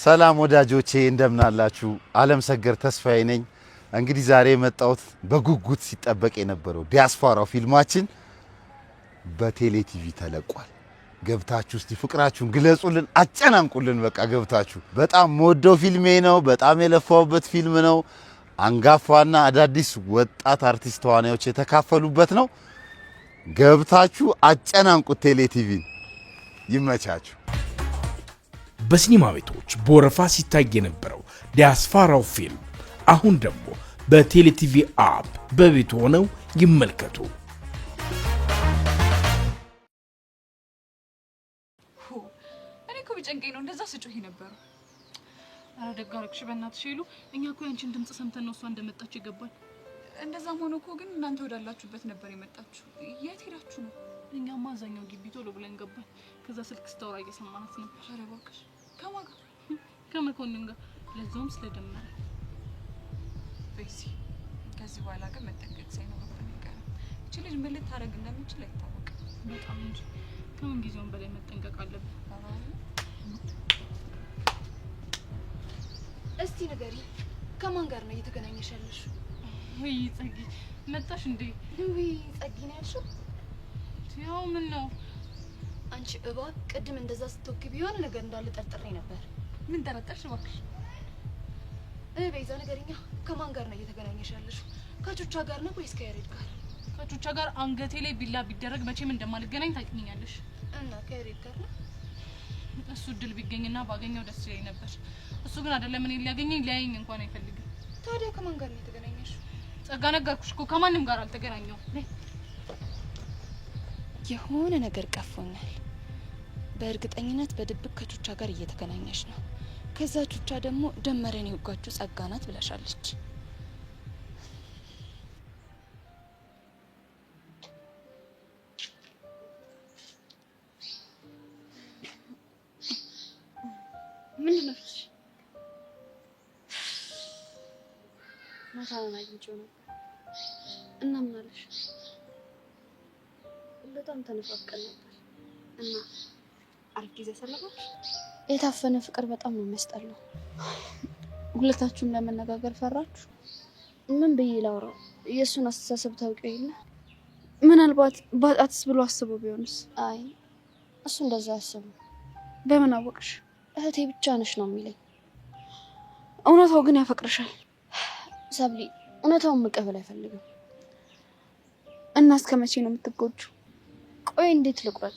ሰላም ወዳጆቼ እንደምን አላችሁ? ዓለም ሰገር ተስፋዬ ነኝ። እንግዲህ ዛሬ የመጣሁት በጉጉት ሲጠበቅ የነበረው ዲያስፖራው ፊልማችን በቴሌ ቲቪ ተለቋል። ገብታችሁ እስቲ ፍቅራችሁን ግለጹልን፣ አጨናንቁልን። በቃ ገብታችሁ በጣም የምወደው ፊልሜ ነው። በጣም የለፋውበት ፊልም ነው። አንጋፋና አዳዲስ ወጣት አርቲስት ተዋናዮች የተካፈሉበት ነው። ገብታችሁ አጨናንቁት። ቴሌ ቲቪ ይመቻችሁ። በሲኒማ ቤቶች በወረፋ ሲታይ የነበረው ዲያስፖራው ፊልም አሁን ደግሞ በቴሌቲቪ አፕ በቤት ሆነው ይመልከቱ። እኔ እኮ ቢጨንቀኝ ነው እንደዛ ስጮህ ነበር። አረ ደግ አደረግሽ በእናትሽ ይሉ። እኛ እኮ ያንቺን ድምጽ ሰምተን ነው እሷ እንደመጣች ይገባል። እንደዛም ሆኖ እኮ ግን እናንተ ወዳላችሁበት ነበር የመጣችሁ። የት ሄዳችሁ ነው? እኛማ አዛኛው ግቢ ቶሎ ብለን ገባን። ከዛ ስልክ ስታወራ እየሰማናት ነበር። አረ እባክሽ ከማን ጋር? ከመኮንን ጋር፣ ለዛውም ስለደመረ። በዚህ ከዚህ በኋላ ግን መጠንቀቅ ሳይኖርብን አይቀርም። እቺ ልጅ ምን ልታረግ እንደምትችል አይታወቅም። በጣም እንጂ ከምን ጊዜውም በላይ መጠንቀቅ አለብን። እስቲ ንገሪ፣ ከማን ጋር ነው እየተገናኘሽ ያለሽ? ወይ ጸጊ መጣሽ እንዴ? ወይ ጸጊ ነው ያልሽው? ያው ምን ነው አንቺ እባብ፣ ቅድም እንደዛ ስትወክቢ የሆነ ነገር እንዳለ ጠርጥሬ ነበር። ምን ጠረጠርሽ እባክሽ? ቤዛ ነገርኛ፣ ከማን ጋር ነው እየተገናኘሽ ያለሽ? ከቹቻ ጋር ነው ወይስ ከያሬድ ጋር? ከቹቻ ጋር አንገቴ ላይ ቢላ ቢደረግ መቼም እንደማልገናኝ ታውቂኛለሽ። እና ከያሬድ ጋር ነው? እሱ ድል ቢገኝና ባገኘው ደስ ይለኝ ነበር። እሱ ግን አይደለም እኔን ሊያገኘኝ ሊያየኝ እንኳን አይፈልግም። ታዲያ ከማን ጋር ነው የተገናኘሽ? ጸጋ፣ ነገርኩሽ እኮ ከማንም ጋር አልተገናኘሁም። የሆነ ነገር ቀፎኛል። በእርግጠኝነት በድብቅ ከቹቻ ጋር እየተገናኘሽ ነው። ከዛ ቹቻ ደግሞ ደመረን የወጋችሁ ጸጋ ናት ብለሻለች። ምንድን ነው? ማታውን አግኝቼው ነበር እና ምን አለሽ? በጣም ተነፋፍቀን ነበር እና አሪፍ ጊዜ ሰለባሽ። የታፈነ ፍቅር በጣም ነው የሚያስጠላው። ሁለታችሁም ለመነጋገር ፈራችሁ። ምን ብዬ ላውራው? የእሱን አስተሳሰብ ታውቂው የለ። ምናልባት ባጣትስ ብሎ አስቦ ቢሆንስ? አይ እሱ እንደዛ አያስቡ። በምን አወቅሽ? እህቴ ብቻ ነሽ ነው የሚለኝ። እውነታው ግን ያፈቅርሻል። ሰብሊ፣ እውነታውን መቀበል አይፈልግም። እና እስከ መቼ ነው የምትጎጁ? ቆይ እንዴት ልቁረጥ?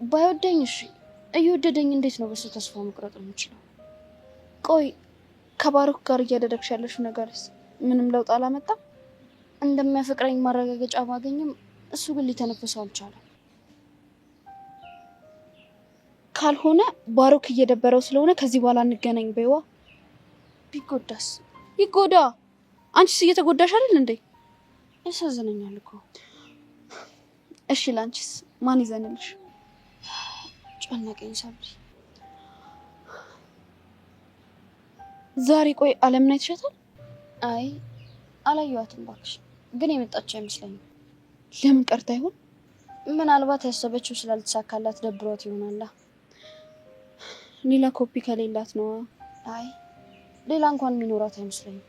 ባይወደኝ እሺ፣ እየወደደኝ እንዴት ነው በሱ ተስፋ መቁረጥ የምችለው? ቆይ ከባሩክ ጋር እያደረግሽ ያለሽው ነገርስ ምንም ለውጥ አላመጣም? እንደሚያፈቅረኝ ማረጋገጫ ባገኝም እሱ ግን ሊተነፍሰው አልቻለም። ካልሆነ ባሩክ እየደበረው ስለሆነ ከዚህ በኋላ እንገናኝ በይዋ። ቢጎዳስ? ይጎዳ። አንቺስ እየተጎዳሽ አይደል እንዴ? ያሳዝነኛል እኮ። እሺ ላንቺስ ማን ይዘንልሽ? ጨነቀኝ ሰብሊ። ዛሬ ቆይ አለምን አይተሻታል? አይ አላየኋትም እባክሽ፣ ግን የመጣች አይመስለኝም። ለምን ቀርታ ይሆን? ምናልባት ያሰበችው ስላልተሳካላት ደብሯት ይሆናላ። ሌላ ኮፒ ከሌላት ነው። አይ ሌላ እንኳን የሚኖራት አይመስለኝም።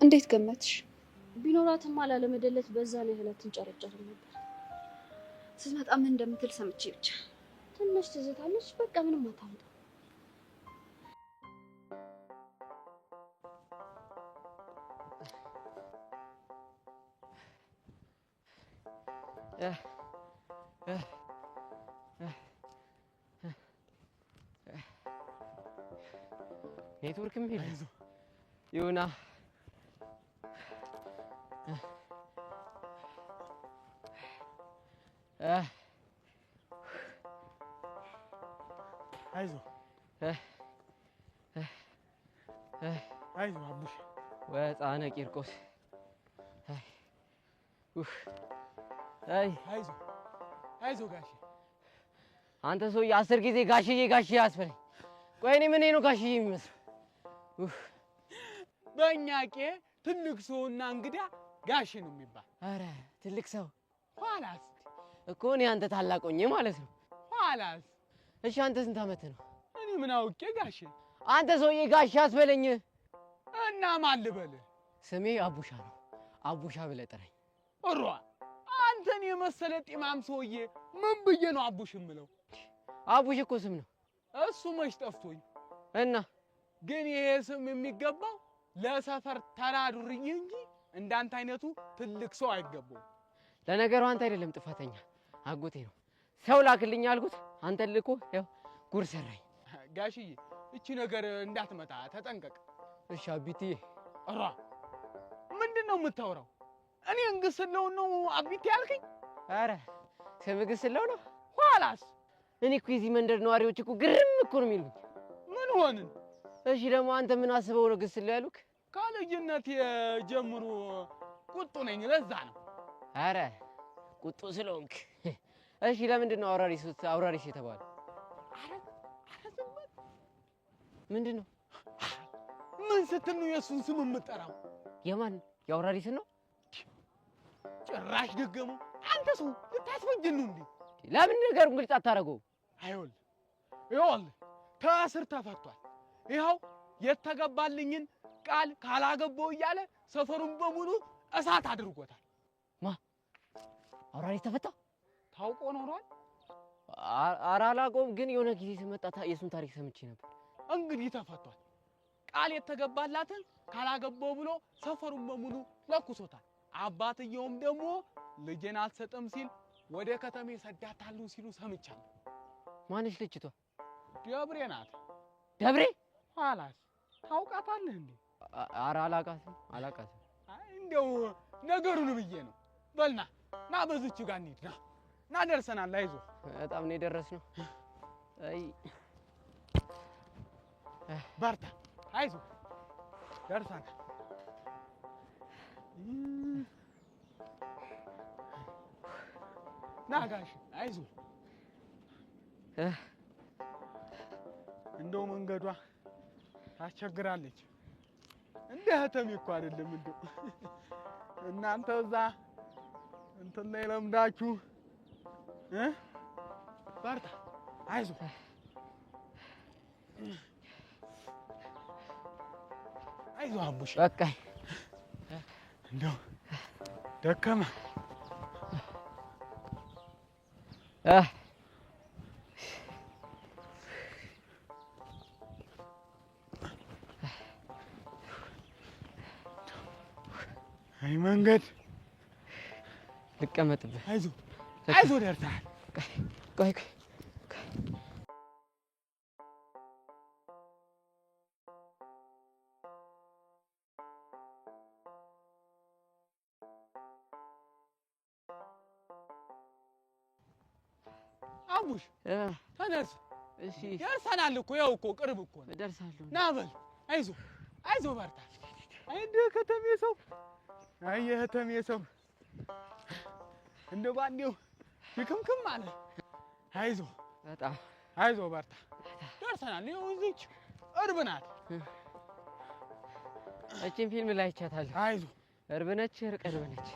እንዴት ገመትሽ? ቢኖራትም አላለመደለት በዛ ላይ ህለትን ጨረጨርም ነበር። ስትመጣ ምን እንደምትል ሰምቼ ብቻ ትንሽ ትዝታለች። በቃ ምንም አታምጣ። ኔትወርክም የለም ይሁና። አይዞህ አይዞህ አቡሽ ወጣነ ቂርቆስ። አይዞህ ጋሼ። አንተ ሰውዬ 10 ጊዜ ጋሽዬ ጋሽዬ አስፈለኝ። ቆይ እኔ ምን ነው ጋሽዬ የሚመስለው? በእኛ ቄ ትልቅ ሰውና እንግዳ ጋሽ ነው የሚባል። አረ ትልቅ ሰው ኋላስ እኮ እኔ አንተ ታላቅ ሆኜ ማለት ነው። ኋላስ እሺ አንተ ስንት አመት ነው? እኔ ምን አውቄ ጋሼ። አንተ ሰውዬ ጋሽ አስበለኝ። እና ማን ልበልህ? ስሜ አቡሻ ነው። አቡሻ ብለህ ጥራኝ። እሯ አንተን የመሰለ ጢማም ሰውዬ ምን ብዬ ነው አቡሽ የምለው? አቡሽ እኮ ስም ነው። እሱ መች ጠፍቶኝ እና ግን ይሄ ስም የሚገባው ለሰፈር ተራ ዱርዬ እንጂ እንዳንተ አይነቱ ትልቅ ሰው አይገባውም። ለነገሩ አንተ አይደለም ጥፋተኛ፣ አጎቴ ነው። ሰው ላክልኝ አልኩት፣ አንተ ልኮ ያው ጉር ሰራኝ። ጋሽዬ እቺ ነገር እንዳትመጣ ተጠንቀቅ። እሺ አቢትዬ። እሯ ምንድነው የምታወራው? እኔ እንግስለው ነው አቢት ያልከኝ? አረ ስምግስለው ነው። ኋላስ እኔ እኮ የዚህ መንደር ነዋሪዎች እኮ ግርም እኮ ነው የሚሉኝ። ምን ሆንን? እሺ ደግሞ አንተ ምን አስበው ነው ግስለው ያሉክ? ከልጅነት ጀምሮ ቁጡ ነኝ፣ ለዛ ነው። አረ ቁጡ ስለሆንክ። እሺ ለምንድን ነው አውራሪስ የተባለው? አረ ምንድነው? ምን ስትል ነው የእሱን ስም የምጠራው? የማን የአውራሪስን ነው? ጭራሽ ደገመው። አንተ ሰው ልታስፈጅን ነው እንዴ? ለምን ነገሩን ግልጽ አታረገው? ይኸውልህ ከእስር ተፈቷል። ይኸው የተገባልኝን ቃል ካላገባው እያለ ሰፈሩን በሙሉ እሳት አድርጎታል። ማ አውራሪስ ተፈታ? ታውቆ ኖሯል? ኧረ አላውቀውም፣ ግን የሆነ ጊዜ ስመጣ የእሱን ታሪክ ሰምቼ ነበር። እንግዲህ ተፈቷል። ቃል የተገባላትን ካላገባው ብሎ ሰፈሩን በሙሉ ለኩሶታል። አባትየውም ደግሞ ልጄን አልሰጥም ሲል ወደ ከተሜ ሰዳታለሁ ሲሉ ሰምቻለሁ። ማንሽ ልጅቷ? ደብሬ ናት። ደብሬ? ኋላስ ታውቃታለህ እንዴ? ኧረ አላውቃትም። አይ እንደው ነገሩን ብዬ ነው። በልና ና በዚች ጋር እንሂድ። ና ደርሰናል። አይዞህ። በጣም ነው የደረስነው። አይ በርታ፣ አይዞህ ደርሰናል። ና ጋሽ አይዞህ። እንደው መንገዷ ታስቸግራለች። እንደ ህተሜ እኮ አይደለም። እንደው እናንተ እዛ እንትን ላይ ለምዳችሁ በርታ፣ አይዞህ። አይዞህ አቡሽ። በቃኝ። እንደው ደከመ። አይ መንገድ ልቀመጥብህ። አይዞህ ደርሰሃል። ቆይ አቡሽ ተነስ። እሺ ደርሰናል እኮ ያው እኮ ቅርብ እኮ ነው። እደርሳለሁ። ና በል። አይዞህ በርታ። አይ እንደ ከተሜ ሰው፣ አይ የከተሜ ሰው እንደ ባንዴው ይክምክም አለ። አይዞህ በርታ። ደርሰናል። ይኸው እዚች ቅርብ ናት። እቺን ፊልም ላይ አይቻታለሁ። አይዞህ ቅርብ ነች፣ ቅርብ ነች።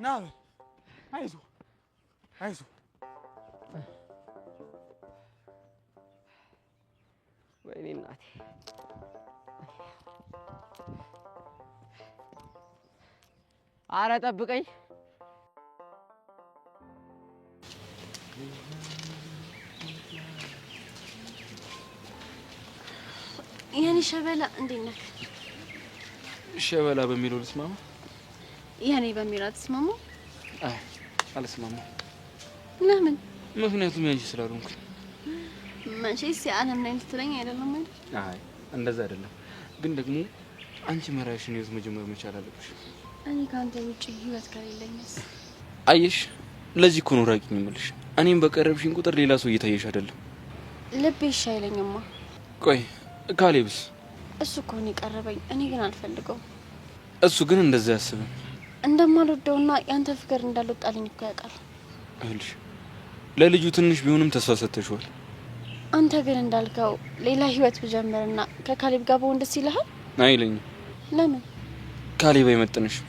ና በል። አይዞህ ወይኔ እናቴ። ኧረ ጠብቀኝ። የኔ ሸበላ እንዴት ነህ? ሸበላ በሚለው ልስማማ? የኔ በሚለው አትስማማ? አይ አልስማማ። ለምን? ምክንያቱም ያንቺ ስላልሆንኩ። መቼስ የዓለም ላይ ልትለኝ አይደለም አይደል? አይ እንደዛ አይደለም፣ ግን ደግሞ አንቺ መራሽን ህይወት መጀመር መቻል አለብሽ። እኔ ካንተ ውጪ ህይወት ከሌለኝስ? አየሽ፣ ለዚህ እኮ ነው ራቂኝ የምልሽ። እኔም በቀረብሽኝ ቁጥር ሌላ ሰው እየታየሽ አይደለም። ልቤ እሺ አይለኝማ። ቆይ ካሌብስ? እሱ እኮ ነው የቀረበኝ፣ እኔ ግን አልፈልገውም። እሱ ግን እንደዛ ያስብም እንደማልወደውና ያንተ ፍቅር እንዳልወጣልኝ እኮ ያውቃል። እልሽ ለልጁ ትንሽ ቢሆንም ተስፋ ሰጥተሽዋል። አንተ ግን እንዳልከው ሌላ ህይወት ብጀምርና ከካሌብ ጋር በሆን ደስ ይልሃል? አይለኝም። ለምን? ካሌብ አይመጥንሽም።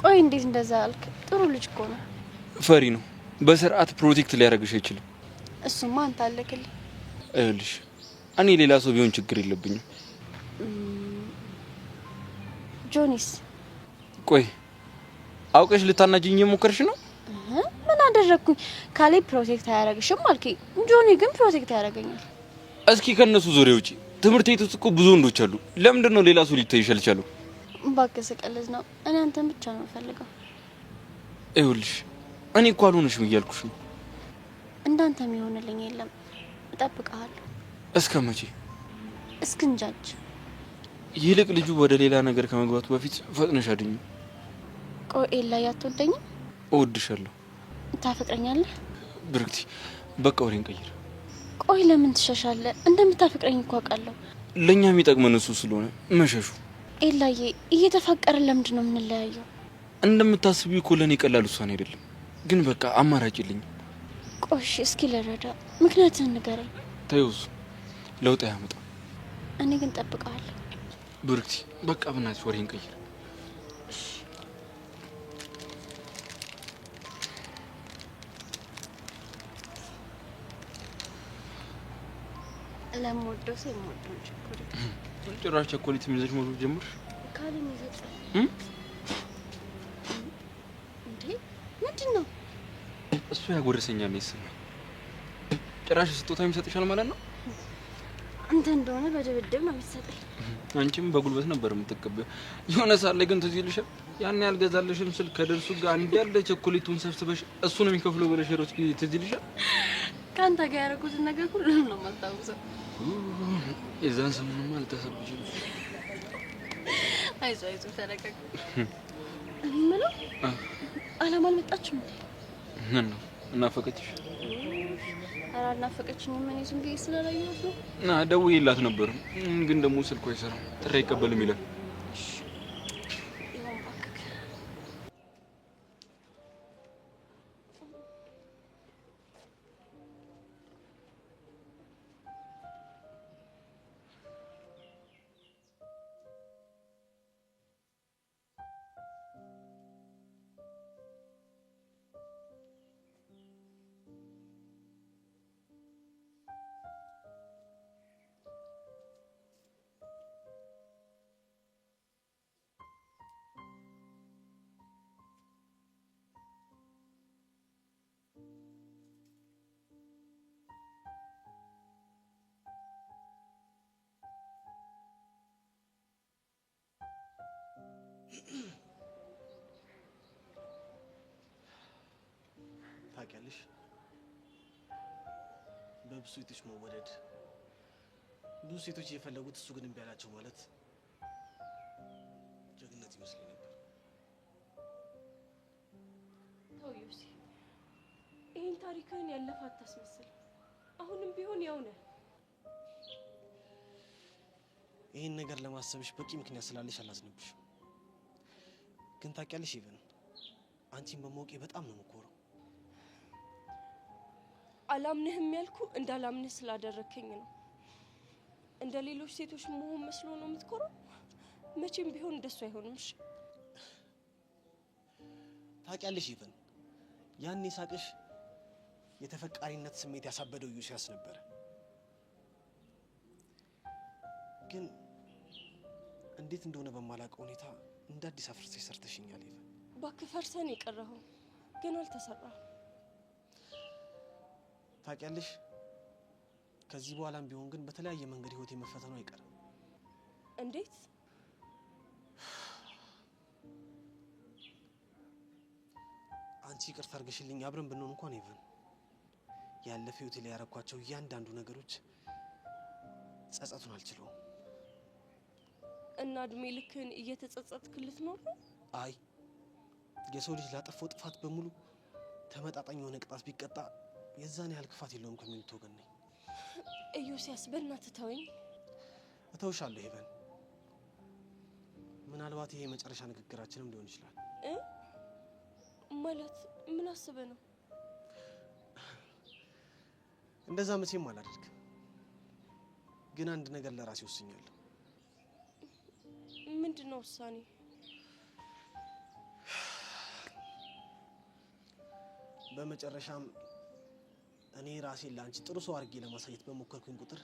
ቆይ እንዴት እንደዛ አልክ? ጥሩ ልጅ እኮ ነው። ፈሪ ነው። በስርዓት ፕሮቴክት ሊያደርግሽ አይችልም። እሱማ አንተ አለክልኝ። አይልሽ እኔ ሌላ ሰው ቢሆን ችግር የለብኝም። ጆኒስ ቆይ አውቀሽ ልታናጅኝ እየሞከርሽ ነው? ምን አደረግኩኝ? ካሌብ ፕሮቴክት አያደርግሽም አልከኝ። ጆኒ ግን ፕሮቴክት ያደርገኛል። እስኪ ከነሱ ዙሪያ ውጪ ትምህርት ቤት ውስጥ እኮ ብዙ ወንዶች አሉ። ለምንድን ነው ሌላ ሰው ሊታይሽ አልቻለው? እባክህ ስቀልድ ነው። እኔ አንተን ብቻ ነው የምፈልገው። አይልሽ እኔ እኮ አልሆነሽም እያልኩሽ ነው። እንዳንተ የሚሆንልኝ የለም። እጠብቅሃለሁ። እስከ መቼ? እስክንጃጅ። ይልቅ ልጁ ወደ ሌላ ነገር ከመግባቱ በፊት ፈጥነሽ አድኝ። ቆይ ኤላ አትወደኝም? እወድሻለሁ። ታፈቅረኛለህ? ብርክቲ በቃ ወሬን ቀይር። ቆይ ለምን ትሸሻለህ? እንደምታፈቅረኝ እኮ አውቃለሁ። ለኛ የሚጠቅመን እሱ ስለሆነ መሸሹ። ኤላዬ እየተፋቀርን ለምንድን ነው የምንለያየው? እንደምታስቢው እኮ ለኔ ቀላል ውሳኔ አይደለም፣ ግን በቃ አማራጭ የለኝም። ቆሽ እስኪ ልረዳ፣ ምክንያትህን ንገረኝ። ተይውስ ለውጥ ያመጣ። እኔ ግን ጠብቀዋለሁ። ብርክቲ በቃ ብናትሽ ወሬን ቀይር። ለምወደው ሰው የምወደውን ቸኮሌት። ጭራሽ ቸኮሌት የሚይዘሽ ሞቶ ጀምር ካለ ይዘጥ እንዴ? ምንድን ነው እሱ? ያጎረሰኛል ይሰማኝ። ጭራሽ ስጦታ የሚሰጥሻል ማለት ነው? አንተ እንደሆነ በድብድብ ነው የሚሰጠኝ። አንቺም በጉልበት ነበር የምትቀበው። የሆነ ሰዓት ላይ ግን ትዝ ይልሻል? ያን ያልገዛልሽም ስል ከደርሱ ጋር አንድ ያለ ቸኮሌቱን ሰብስበሽ እሱ ነው የሚከፍለው ብለሽ ሮች ትዝ ይልሻል? ከአንተ ጋር ያደረኩትን ነገር ሁሉንም ነው የማስታውሰው። የዛን ሰሞኑን አልተሰብሽም። አይዞህ አይዞህ ተረጋጋ። እኔ የምለው አላማ አልመጣችም እንዴ? ምን ነው እናፈቀችሽ? ኧረ አልናፈቀችኝም። እኔ ዝም ብዬ ስላላየኋት ነው። እና ደውዬላት ነበር፣ ግን ደግሞ ስልኳ አይሰራም፣ ጥሪ አይቀበልም ይላል። ይሁን እባክህ። ታውቂያለሽ፣ በብዙ ሴቶች መወደድ ብዙ ሴቶች እየፈለጉት እሱ ግን እምቢ አላቸው ማለት ጀግንነት ይመስለኝ ነበር። ተው ዮሴ፣ ይህን ታሪክህን ያለፈ አታስመስል። አሁንም ቢሆን ያው ነህ። ይህን ነገር ለማሰብሽ በቂ ምክንያት ስላለሽ አላዝንብሽም። ግን ታውቂያለሽ ኢቨን አንቺን በማወቄ በጣም ነው የምኮረው። አላምንህም ያልኩ እንዳላምንህ ስላደረከኝ ነው። እንደ ሌሎች ሴቶች መሆን መስሎ ነው የምትኮረው? መቼም ቢሆን እንደሱ አይሆንም። እሺ ታውቂያለሽ ኢቨን ያኔ ሳቅሽ የተፈቃሪነት ስሜት ያሳበደው ዩሲያስ ነበረ። ግን እንዴት እንደሆነ በማላውቀው ሁኔታ እንደ አዲስ አፍርሰሽ ሰርተሽኛል ኢቨን። እባክህ ፈርሰን የቀረኸው ግን አልተሰራም። ታውቂያለሽ ከዚህ በኋላም ቢሆን ግን በተለያየ መንገድ ህይወት የመፈተኑ አይቀርም። እንዴት? አንቺ ይቅርታ አድርገሽልኝ አብረን ብንሆን እንኳን ኢቨን ያለፈ ህይወቴ ላይ ያረኳቸው እያንዳንዱ ነገሮች ጸጸቱን አልችለውም። እና እድሜ ልክህን እየተጸጸትክ ልትኖር ነው? አይ የሰው ልጅ ላጠፋው ጥፋት በሙሉ ተመጣጣኝ የሆነ ቅጣት ቢቀጣ የዛን ያህል ክፋት የለውም ከሚሉት ወገን ነኝ። ኢዮስያስ በእናትህ ተወኝ። እተውሻለሁ ኢቨን። ምናልባት ይሄ የመጨረሻ ንግግራችንም ሊሆን ይችላል። ማለት ምን አስበህ ነው? እንደዛ መቼም አላደርግም። ግን አንድ ነገር ለራሴ ወስኛለሁ። ምንድነው ውሳኔ? በመጨረሻም እኔ ራሴን ለአንቺ ጥሩ ሰው አድርጌ ለማሳየት በሞከርኩኝ ቁጥር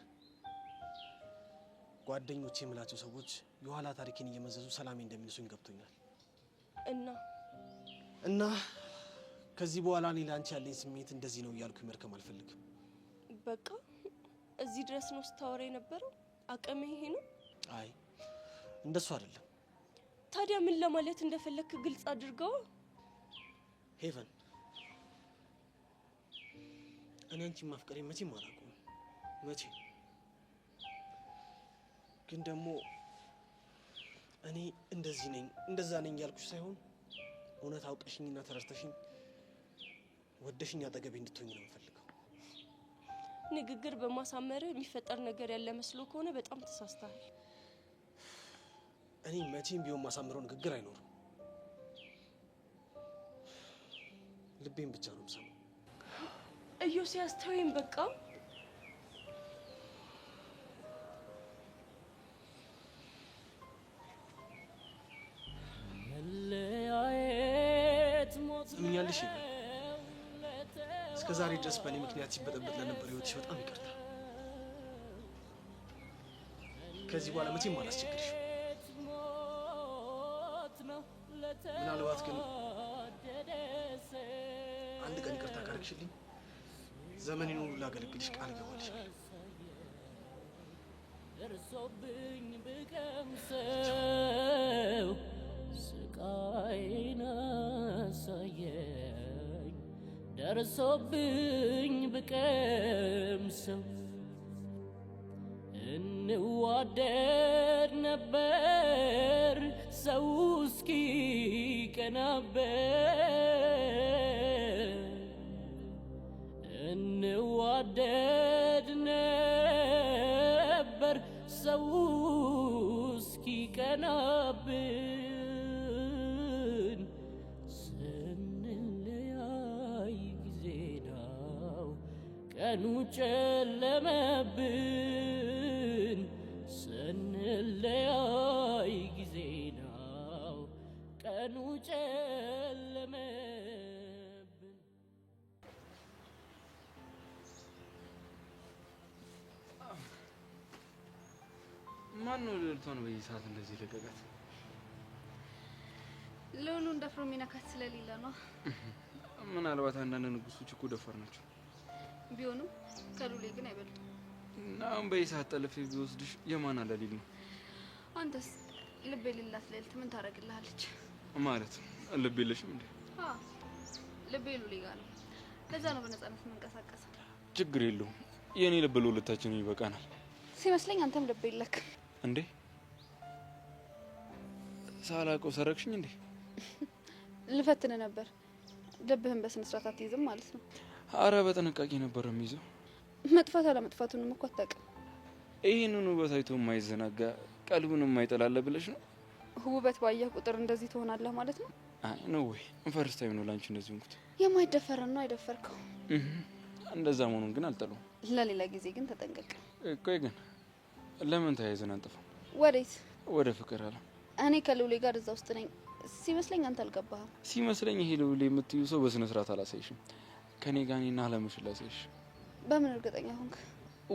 ጓደኞቼ የምላቸው ሰዎች የኋላ ታሪኬን እየመዘዙ ሰላሜ እንደሚነሱኝ ገብቶኛል። እና ከዚህ በኋላ እኔ ለአንቺ ያለኝ ስሜት እንደዚህ ነው እያልኩ መርከም አልፈልግም። በቃ እዚህ ድረስ ነው ስታወራ የነበረው? አቅሜ ይሄ ነው? አይ እንደሱ አይደለም። ታዲያ ምን ለማለት እንደፈለክ ግልጽ አድርገው። ሄቨን እኔ አንቺን ማፍቀሬ መቼም አላውቅም። መቼ ግን ደግሞ እኔ እንደዚህ ነኝ እንደዛ ነኝ ያልኩሽ ሳይሆን እውነት አውቀሽኝና ተረስተሽኝ ወደሽኝ አጠገቤ እንድትሆኝ ነው የምፈልገው። ንግግር በማሳመር የሚፈጠር ነገር ያለ መስሎ ከሆነ በጣም ተሳስተሃል። እኔ መቼም ቢሆን ማሳመረው ንግግር አይኖርም። ልቤን ብቻ ነው የምሰማው። ኢዮስያስ ተወኝ በቃ። ትምኛለሽ? እስከ ዛሬ ድረስ በእኔ ምክንያት ሲበጠበጥ ለነበር ህይወትሽ በጣም ይቅርታ። ከዚህ በኋላ መቼም አላስቸግርሽ። ምናልባት ግን አንድ ቀን ይቅርታ ካረግሽልኝ ዘመኔን ሁሉ ላገለግልሽ ቃል እገባልሻለሁ። ደርሶብኝ ብቀምሰው ስቃይን አሳየኝ። ደርሶብኝ ብቀምሰው እንዋደድ ነበር ሰው እስኪ ቀናበት። እንዋደድ ነበር ሰው እስኪ ቀናብን። ስንለያይ ጊዜ ነው ቀኑ ጨለመብን። ስንለያይ ጊዜ ነው ቀኑ ጨለመብን። ማን ነው ልልቷን በዚህ ሰዓት እንደዚህ ለቀቃት? ሉሉ እንደፍሮ የሚነካት ስለሌለ ነው። ምናልባት አንዳንድ ንጉሶች እኮ ደፋር ናቸው። ቢሆንም ከሉሌ ግን አይበልጥም። እና አሁን በዚህ ሰዓት ጠልፌ ቢወስድሽ የማን አለሊል ነው? አንተስ ልብ የሌላት ልዕልት ምን ታደርግልሃለች? ማለት ልብ የለሽም እንዴ? አዎ ልቤ ሉሌ ጋር ነው። ለዛ ነው በነፃነት የምንቀሳቀሰው። ችግር የለውም። የኔ ልብ ለሁለታችን ይበቃናል። ሲመስለኝ አንተም ልብ የለክም እንዴ? ሳላውቀው ሰረቅሽኝ እንዴ? ልፈትን ነበር። ልብህን በስነ ስርዓት አትይዝም ማለት ነው? አረ በጥንቃቄ ነበር የሚይዘው። መጥፋት አለመጥፋቱንም እኮ አታውቅም። ይሄንን ውበት አይቶ የማይዘናጋ ቀልቡን የማይጠላለ ብለሽ ነው? ውበት ባየህ ቁጥር እንደዚህ ትሆናለህ ማለት ነው? አይ ነው ወይ ፈርስት ታይም ነው ላንቺ እንደዚህ እንኩት። የማይደፈረን ነው አይደፈርከው። እንደዛ መሆኑን ግን አልጠላውም። ለሌላ ጊዜ ግን ተጠንቀቅ። ቆይ ግን ለምን ተያይዘን አንጠፋም? ወዴት? ወደ ፍቅር አለ። እኔ ከሉሌ ጋር እዛ ውስጥ ነኝ። ሲመስለኝ አንተ አልገባህም። ሲመስለኝ ይሄ ሉሌ የምትዩ ሰው በስነ ስርዓት አላሳይሽም። ከኔ ጋር እኔና አለምሽን ላሳይሽ። በምን እርግጠኛ ሆንክ?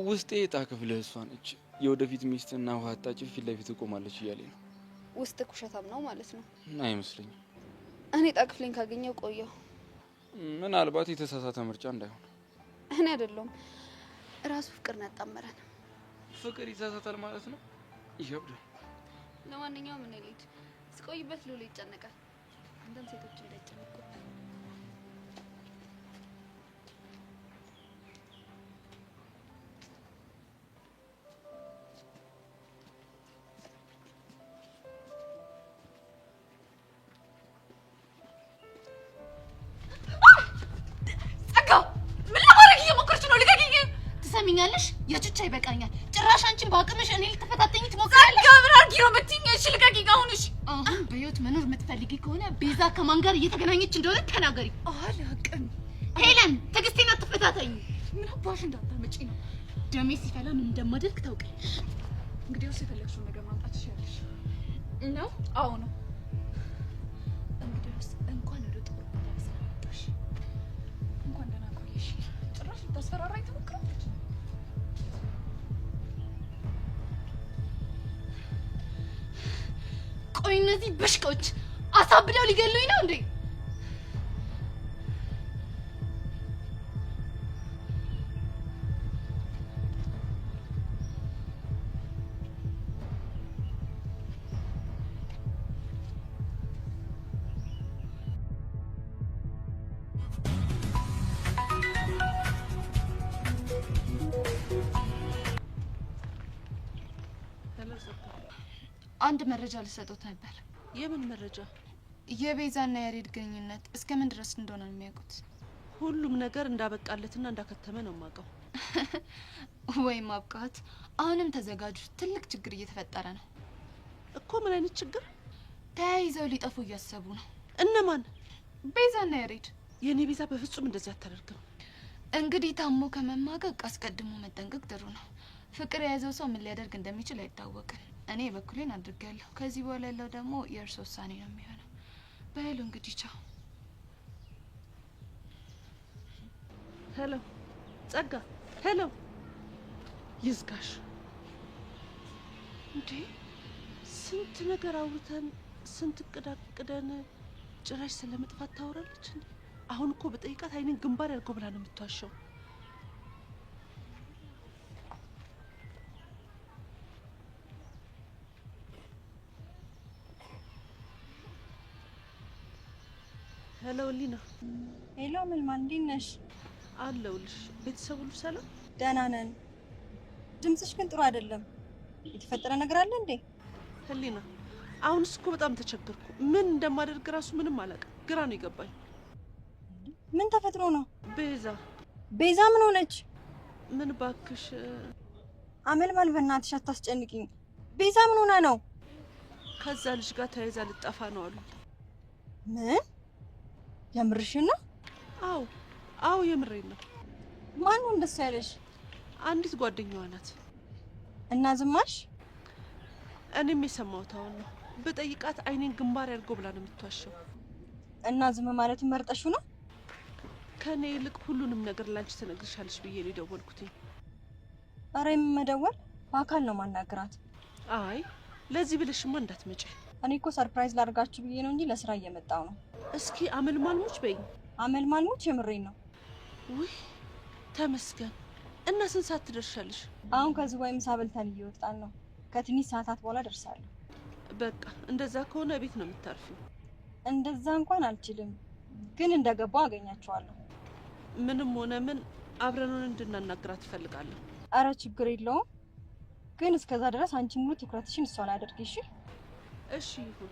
ውስጤ ዕጣ ክፍልህ እሷ ነች። የወደፊት ሚስትና ውሃ አጣጭ ፊት ለፊት ቆማለች እያለኝ ነው። ውስጥ ኩሸታም ነው ማለት ነው? አይመስለኝም። እኔ ዕጣ ክፍሌን ካገኘው ቆየሁ። ምናልባት የተሳሳተ ምርጫ እንዳይሆን። እኔ አይደለሁም ራሱ ፍቅር ነው ያጣመረን። ፍቅር ይሳሳታል ማለት ነው? ይከብዳል። ለማንኛውም እኔ ልሂድ። ስቆይበት ሉሌ ይጨነቃል። አንተም ሴቶች እንዳይጨነቁ። ትሰሚኛለሽ? የቹቻ ይበቃኛል። ጭራሽ አንቺን በአቅምሽ እኔ ልትፈታተኝ ትሞክራለሽ። ገብራ ጊሮ በትኝ እሺ ልቀቂኝ አሁን። እሺ አሁን በህይወት መኖር የምትፈልጊ ከሆነ ቤዛ ከማን ጋር እየተገናኘች እንደሆነ ተናገሪ። አላውቅም። ሄለን ትዕግስቴን አትፈታተኝ። ምን አባሽ እንዳታመጪ ነው? ደሜ ሲፈላ ምን እንደማደርግ ታውቂያለሽ። እንግዲህ እሱ የፈለግሽውን ነገር ማምጣት ትችያለሽ ነው? አዎ ነው። እንግዲህ እንኳን ወደ ጦር ሜዳ ስለመጣሽ እንኳን ደህና ቆየሽ። ጭራሽ ልታስፈራራኝ ትሞክራለች። ቆይ እነዚህ በሽቆች አሳብደው ሊገሉኝ ነው እንዴ? አንድ መረጃ ልሰጡት ነበር። የምን መረጃ? የቤዛና የሬድ ግንኙነት እስከምን ድረስ እንደሆነ ነው የሚያውቁት? ሁሉም ነገር እንዳበቃለትና እንዳከተመ ነው የማውቀው። ወይ ማብቃት! አሁንም ተዘጋጁ፣ ትልቅ ችግር እየተፈጠረ ነው እኮ። ምን አይነት ችግር? ተያይዘው ሊጠፉ እያሰቡ ነው። እነማን? ቤዛና የሬድ። የኔ ቤዛ በፍጹም እንደዚህ አታደርግም። እንግዲህ ታሞ ከመማቀቅ አስቀድሞ መጠንቀቅ ጥሩ ነው። ፍቅር የያዘው ሰው ምን ሊያደርግ እንደሚችል አይታወቅም። እኔ በኩሌን አድርጌያለሁ። ከዚህ በኋላ ያለው ደግሞ የእርሶ ውሳኔ ነው የሚሆነው። በሉ እንግዲህ ቻው። ሄሎ ጸጋ፣ ሄሎ ይዝጋሽ። እንዴ ስንት ነገር አውርተን ስንት እቅድ አቅደን ጭራሽ ስለመጥፋት ታወራለች እንዴ? አሁን እኮ በጠይቃት አይኔን ግንባር ያድርገው ብላ ነው የምትዋሸው። ሄሎ ሊና። ሄሎ መልማል፣ እንዴት ነሽ? አለሁልሽ። ቤተሰብ ሁሉ ሰላም? ደህና ነን። ድምፅሽ ግን ጥሩ አይደለም። የተፈጠረ ነገር አለ እንዴ? ህሊና፣ አሁንስ እኮ በጣም ተቸገርኩ። ምን እንደማደርግ ራሱ ምንም አላውቅም። ግራ ነው የገባኝ። ምን ተፈጥሮ ነው? ቤዛ ምን ሆነች? ምን ባክሽ አመልማል፣ በእናትሽ አታስጨንቂኝ። ቤዛ ምን ሆና ነው? ከዛ ልጅ ጋር ተያይዛ ልጠፋ ነው አሉ። ምን? የምርሽን ነው? አዎ የምሬን ነው። ማን ነው እንደሱ ያለሽ? አንዲት ጓደኛዋ ናት። እና ዝማሽ? እኔም የሰማሁት አሁን ነው። በጠይቃት አይኔን ግንባር ያድርገው ብላ ነው የምትዋሸው። እና ዝም ማለት መርጠሹ ነው? ከኔ ይልቅ ሁሉንም ነገር ላንቺ ትነግርሻለሽ ብዬ ነው የደወልኩትኝ። አረ የምመደወል በአካል ነው ማናገራት። አይ ለዚህ ብለሽማ እንዳትመጪ። እኔ እኮ ሰርፕራይዝ ላድርጋችሁ ብዬ ነው እንጂ ለስራ እየመጣው ነው። እስኪ አመልማልሙች በይኝ። አመልማልሙች የምሬን ነው። ውይ ተመስገን። እና ስንት ሰዓት ትደርሻለሽ? አሁን ከዝዋይ ምሳ በልተን እየወጣን ነው። ከትንሽ ሰዓታት በኋላ ደርሳለሁ። በቃ እንደዛ ከሆነ ቤት ነው የምታርፊው? እንደዛ እንኳን አልችልም፣ ግን እንደገባው አገኛቸዋለሁ። ምንም ሆነ ምን አብረን እንድናናግራት እፈልጋለሁ። አረ ችግር የለውም፣ ግን እስከዛ ድረስ አንቺ ሙሉ ትኩረትሽን እሷ ላይ አድርጊ። እሺ? እሺ ይሁን።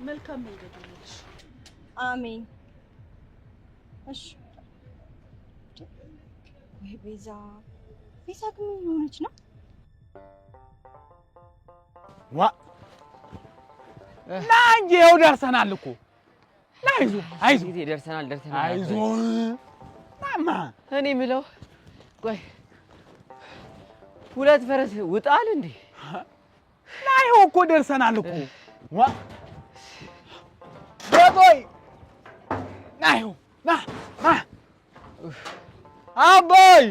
መልካም መንገድ ይሁንልሽ። አሜን። እሺ። ወይ ቤዛ ግን ምን ሆነች ነው? ዋ ና እንጂ ይኸው ደርሰናል እኮ። ና አይዞህ ደርሰናል። አይዞህ ማማ። እኔ የምለው ቆይ ሁለት ፈረስ ውጣል እንዴ? ና ይኸው እኮ ደርሰናል እኮ። ዋ በቆይ ና ይኸው ና አባይ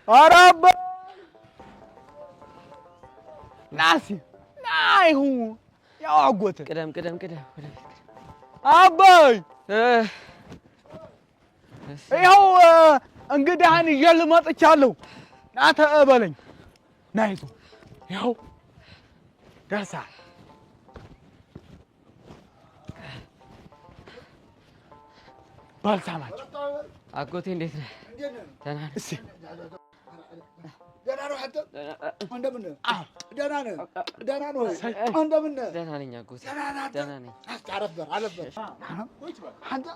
ኧረ አባይ ና እስኪ ና ይኸው ያው አጎትህ ቅደም አባይ ይኸው እንግዳህን ይዤልህ መጥቻለሁ። ና ተቀበለኝ። ና ይዞህ ይኸው ደርሰሃል። በል ሳማቸው። አጎቴ እንዴት ነህ? ደህና ነህ? እስኪ ደህና ነው። አንተ እንደምን ነህ? ደህና ነህ? ደህና ነው። እንደምን ነህ? ደህና ነኝ አጎቴ፣ ደህና ነኝ። አረፍ በል። አንተ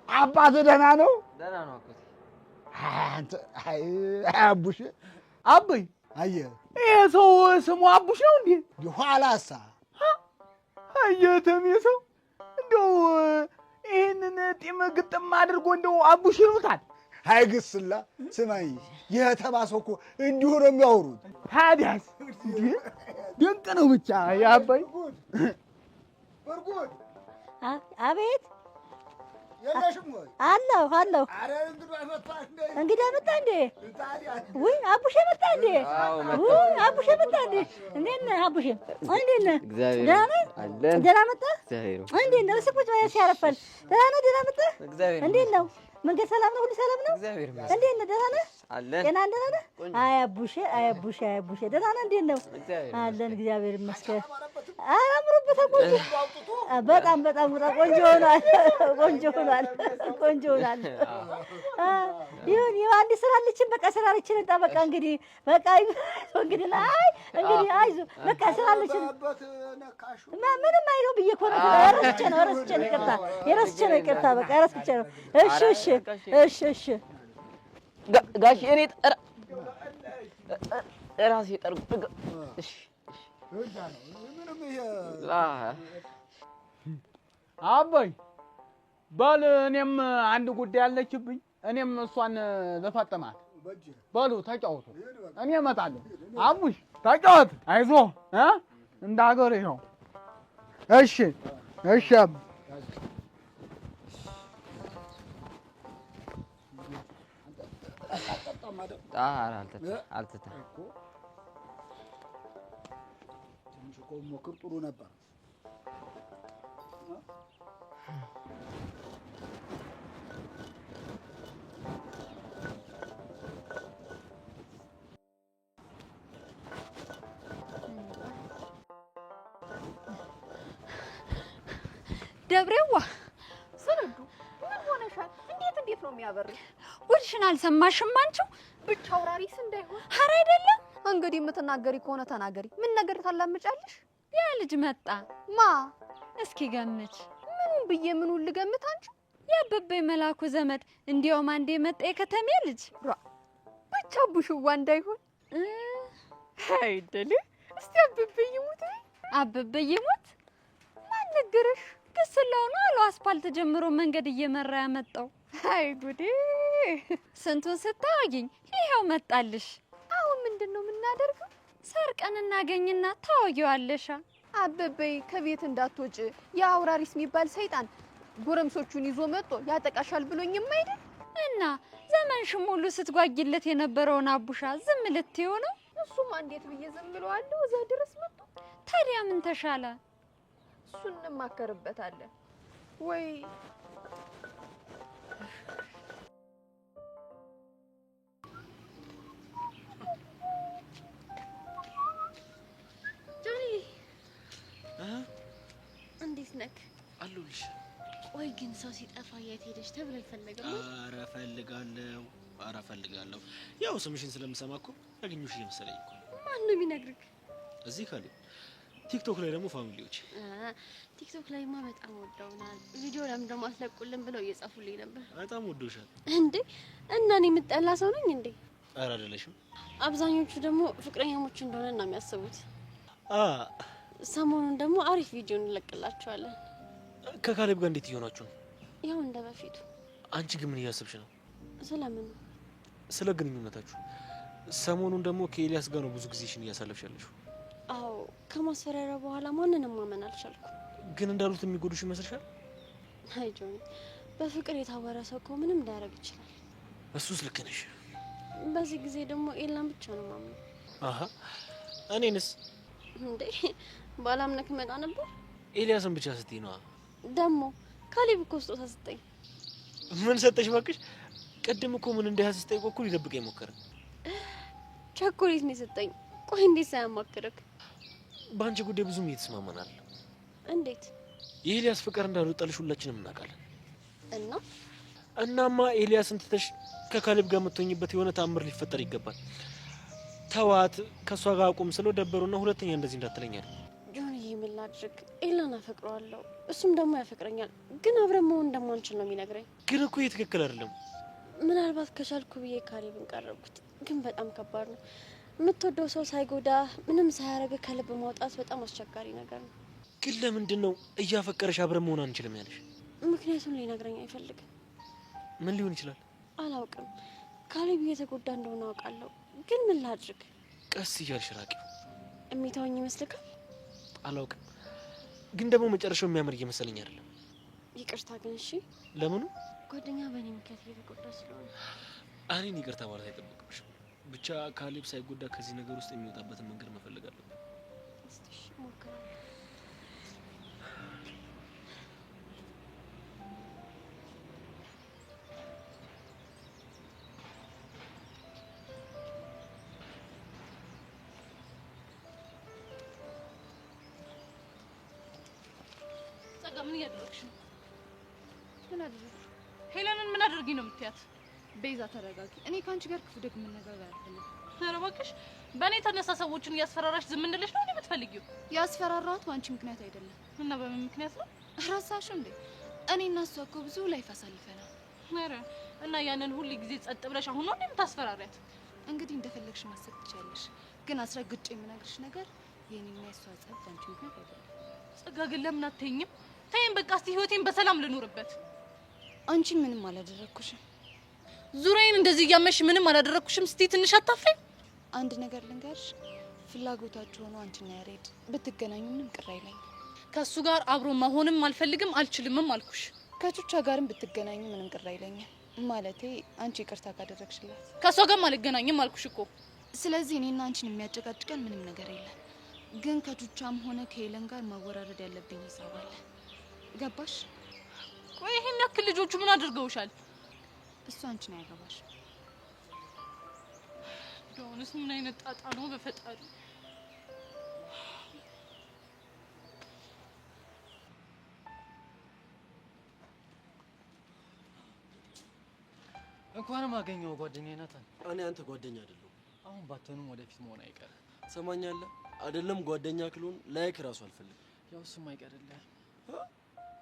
አባትህ ደህና ነው? ደህና ነው አጎቴ። አንተ አቡሽ አበይ አየህ፣ ይሄ ሰው ስሙ አቡሽ ነው እንዴ? ኋላሳ አየህ ተሜ ሰው እንደው ይሄንን ጢም ግጥም አድርጎ እንደው አቡሽ ይሉታል። አይግስላ ስማኝ፣ የተባሰው እኮ እንዲሁ ነው የሚያወሩት። ታዲያስ ድንቅ ነው ብቻ ያባይ። አቤት አለሁ አለሁ። እንግዲህ መጣ እንዴ? ውይ አቡሼ መጣ እንዴ? ውይ አቡሼ መጣ እንዴ? እንዴት ነህ አቡሼ? እንዴት ነህ? ደህና ነህ? ደህና መጣህ? እንዴት ነህ? እስኪ ቁጭ በል ሲያረፈል። ደህና ነህ? ደህና መጣህ? እንዴት ነው መንገድ? ሰላም ነው? ሁሉ ሰላም ነው? እንዴት ነህ? ደህና ነህ? ጤና ደህና ነህ? አይ አቡሼ አይ አቡሼ አይ አቡሼ ደህና ነህ? እንዴት ነው? አለን እግዚአብሔር ይመስገን። ኧረ አምሮበታል። በጣም በጣም ቆንጆ ሆኗል። ቆንጆ ሆኗል። ቆንጆ ሆኗል። ይሁን ይሁን። አንድ ስራ አለችን። በቃ ስራ አለችን። በቃ እንግዲህ በቃ እንግዲህ አይ እንግዲህ አይዞህ በቃ ስራ አለችን። ምንም አይለው ብዬሽ እኮ ነው። ረስቼ ነው ይቅርታ። የረስቼ ነው ይቅርታ። በቃ ረስቼ ነው። እሺ እሺ እሺ እሺ ጋሽ እኔ ራሴ ጠርጉ። እሺ አባይ በል እኔም አንድ ጉዳይ አለችብኝ። እኔም እሷን ለፈጥማት በሉ ተጫወቱ። እኔ እመጣለሁ። አቡሽ ተጫወት። አይዞህ እንደ ሀገር ይኸው። እሺ እሺ አባ አልተታ ትንሽ እኮ ሞክር ጥሩ ነበር። ደብሬዋ ስንዱ ምን ሆነሻል? እንዴት ነው የሚያበርሽ? ጉድሽን አልሰማሽም አንቺው? ብቻ አውራሪስ እንዳይሆን። ኧረ አይደለም። እንግዲህ የምትናገሪ ከሆነ ተናገሪ። ምን ነገር ታላምጫለሽ? ያ ልጅ መጣ። ማ? እስኪ ገምች። ምኑን ብዬ ምኑን ልገምት? አንቺው ያበበኝ መላኩ ዘመድ እንዲያውም አንዴ መጣ የከተሜ ልጅ። ብቻ ቡሽዋ እንዳይሆን። አይደል? እስቲ አበበኝ ይሙት። አበበኝ ይሙት? ማን ነገረሽ? ግስላው ነው አሉ አስፋልት ጀምሮ መንገድ እየመራ ያመጣው። አይ ጉዴ! ስንቱን ስታወጊኝ ይሄው መጣልሽ። አሁን ምንድነው የምናደርገው? ሰርቀን እናገኝና ታወጊዋለሽ። አበበይ ከቤት እንዳትወጪ የአውራሪስ የሚባል ሰይጣን ጎረምሶቹን ይዞ መጥቶ ያጠቃሻል ብሎኝም አይደል? እና ዘመንሽም ሁሉ ስትጓጊለት የነበረውን አቡሻ ዝም ልትይው ነው? እሱማ እንዴት ብዬ ዝም ብለዋለሁ? እዛ ድረስ መጥቶ። ታዲያ ምን ተሻለ? እሱን እንማከርበታለን ወይ? ጆኒ እንዴት ነክ? አሉልሽ። ቆይ ግን ሰው ሲጠፋ የት ሄደሽ ተብሎ አይፈለግም? ኧረ እፈልጋለሁ። ያው ስምሽን ስለምሰማ እኮ ያገኙሽ እየመሰለኝ እኮ። ማን ነው የሚነግርህ? እዚህ ካሉ ቲክቶክ ላይ ደግሞ ፋሚሊዎች። ቲክቶክ ላይማ በጣም ወደውናል። ቪዲዮ ለምን ደግሞ አትለቁልን ብለው እየጻፉልኝ ነበር። በጣም ወደውሻል እንዴ? እና እኔ የምጠላ ሰው ነኝ እንዴ? ኧረ አይደለሽም። አብዛኞቹ ደግሞ ፍቅረኛሞች እንደሆነ ነው የሚያስቡት። ሰሞኑን ደግሞ አሪፍ ቪዲዮ እንለቅላቸዋለን። ከካሌብ ጋር እንዴት እየሆናችሁ ነው? ያው እንደ በፊቱ። አንቺ ግን ምን እያሰብሽ ነው? ስለምን? ስለ ግንኙነታችሁ። ሰሞኑን ደግሞ ከኤልያስ ጋር ነው ብዙ ጊዜሽን እያሳለፍሽ ያለሽው። አዎ፣ ከማስፈራሪያ በኋላ ማንንም ማመን አልቻልኩም። ግን እንዳሉት የሚጎዱሽ ይመስልሻል? አይ ጆኒ፣ በፍቅር የታወረ ሰው እኮ ምንም ሊያደርግ ይችላል። እሱስ ልክ ነሽ። በዚህ ጊዜ ደግሞ ኤላን ብቻ ነው ማምነው። አሃ፣ እኔንስ እንዴ ባላምነክ መጣ ነበር። ኤልያስን ብቻ ስትይ ነዋ። ደግሞ ካሌብ እኮ ስጦታ ሰጠኝ። ምን ሰጠሽ ባክሽ? ቅድም እኮ ምን እንደያዝ ስጠይቆ እኮ ሊደብቀኝ ሞከረ። ቸኮሌት ነው የሰጠኝ። ቆይ እንዴት ሳያማክርክ? በአንቺ ጉዳይ ብዙም እየተስማማናል። እንዴት? የኤልያስ ፍቅር እንዳልወጣልሽ ሁላችንም እናውቃለን። እናማ ኤልያስን ትተሽ ከካሌብ ጋር የምትሆኝበት የሆነ ተአምር ሊፈጠር ይገባል። ተዋት፣ ከሷ ጋር አቁም ስለው ደበሩና ሁለተኛ እንደዚህ እንዳትለኛል። ጆንዬ ምን ላድርግ? ኤላን አፈቅረዋለሁ፣ እሱም ደግሞ ያፈቅረኛል። ግን አብረን መሆን እንደማንችል ነው የሚነግረኝ። ግን እኮ ይሄ ትክክል አይደለም። ምናልባት ከቻልኩ ብዬ ካሌብን ቀረብኩት፣ ግን በጣም ከባድ ነው። የምትወደው ሰው ሳይጎዳ ምንም ሳያረግ ከልብ ማውጣት በጣም አስቸጋሪ ነገር ነው። ግን ለምንድን ነው እያፈቀረሽ አብረን መሆን አንችልም ያለሽ? ምክንያቱም ሊነግረኝ አይፈልግም። ምን ሊሆን ይችላል? አላውቅም። ካሌብ እየተጎዳ እንደሆነ አውቃለሁ፣ ግን ምን ላድርግ? ቀስ እያልሽ ራቂው። የሚተወኝ ይመስልካል? አላውቅም፣ ግን ደግሞ መጨረሻው የሚያምር እየመሰለኝ አይደለም። ይቅርታ ግን እሺ። ለምኑ? ጓደኛ በእኔ ምክንያት እየተጎዳ ስለሆነ እኔን ይቅርታ ማለት አይጠበቅብሽም። ብቻ ካሌብ ሳይጎዳ ከዚህ ነገር ውስጥ የሚወጣበትን መንገድ መፈለግ አለብን። እስቲ እሺ እሞክራለሁ። ጸጋ ምን እያደረግሽ ነው? ምን አደረግሽ? ሄለንን ምን አድርጊ ነው የምትያት? ቤዛ ተረጋጊ። እኔ ካንቺ ጋር ክፉ ደግ መነጋገር አይደለም። ኧረ እባክሽ በእኔ ተነሳ ሰዎችን እያስፈራራሽ ዝም እንድልሽ ነው የምትፈልጊው? ያስፈራራሁት በአንቺ ምክንያት አይደለም። እና በምን ምክንያት ነው? ረሳሽው እንዴ? እኔ እና እሷ እኮ ብዙ ላይፍ አሳልፈናል። ኧረ እና ያንን ሁሉ ጊዜ ጸጥ ብለሽ አሁን ነው የምታስፈራሪያት? እንግዲህ እንደፈለግሽ ማሰብ ትችያለሽ፣ ግን አስረግጬ የምነግርሽ ነገር የኔና የሷ ጸብ በአንቺ ምክንያት አይደለም። ጸጋ ግን ለምን አትተኝም? ተይኝ በቃ እስቲ ህይወቴን በሰላም ልኑርበት። አንቺ ምንም አላደረኩሽም። ዙሪያዬን እንደዚህ እያመሽ ምንም አላደረኩሽም። እስቲ ትንሽ አታፍሪም? አንድ ነገር ልንገርሽ፣ ፍላጎታችሁ ሆኖ አንቺና ያሬድ ብትገናኙ ምንም ቅር አይለኝም። ከሱ ጋር አብሮ መሆንም አልፈልግም አልችልምም አልኩሽ። ከቹቻ ጋርም ብትገናኙ ምንም ቅር አይለኝም። ማለቴ አንቺ ይቅርታ ካደረግሽላት። ከሷ ጋርም አልገናኝም አልኩሽ እኮ። ስለዚህ እኔና አንቺን የሚያጨቃጭቀን ምንም ነገር የለም። ግን ከቹቻም ሆነ ከሄለን ጋር ማወራረድ ያለብኝ ሂሳብ አለ። ገባሽ? ቆይ ይሄን ያክል ልጆቹ ምን አድርገውሻል? እሱ አንቺን አያገባሽ። ዶንስ ምን አይነት ጣጣ ነው በፈጣሪ። እንኳንም አገኘው ጓደኛዬ ናታን። እኔ አንተ ጓደኛ አይደለሁ። አሁን ባትሆንም ወደፊት መሆን አይቀርም። ሰማኛለህ? አይደለም ጓደኛ ክሎን ላይክ ራሱ አልፈልግም። ያው እሱም አይቀርልህ።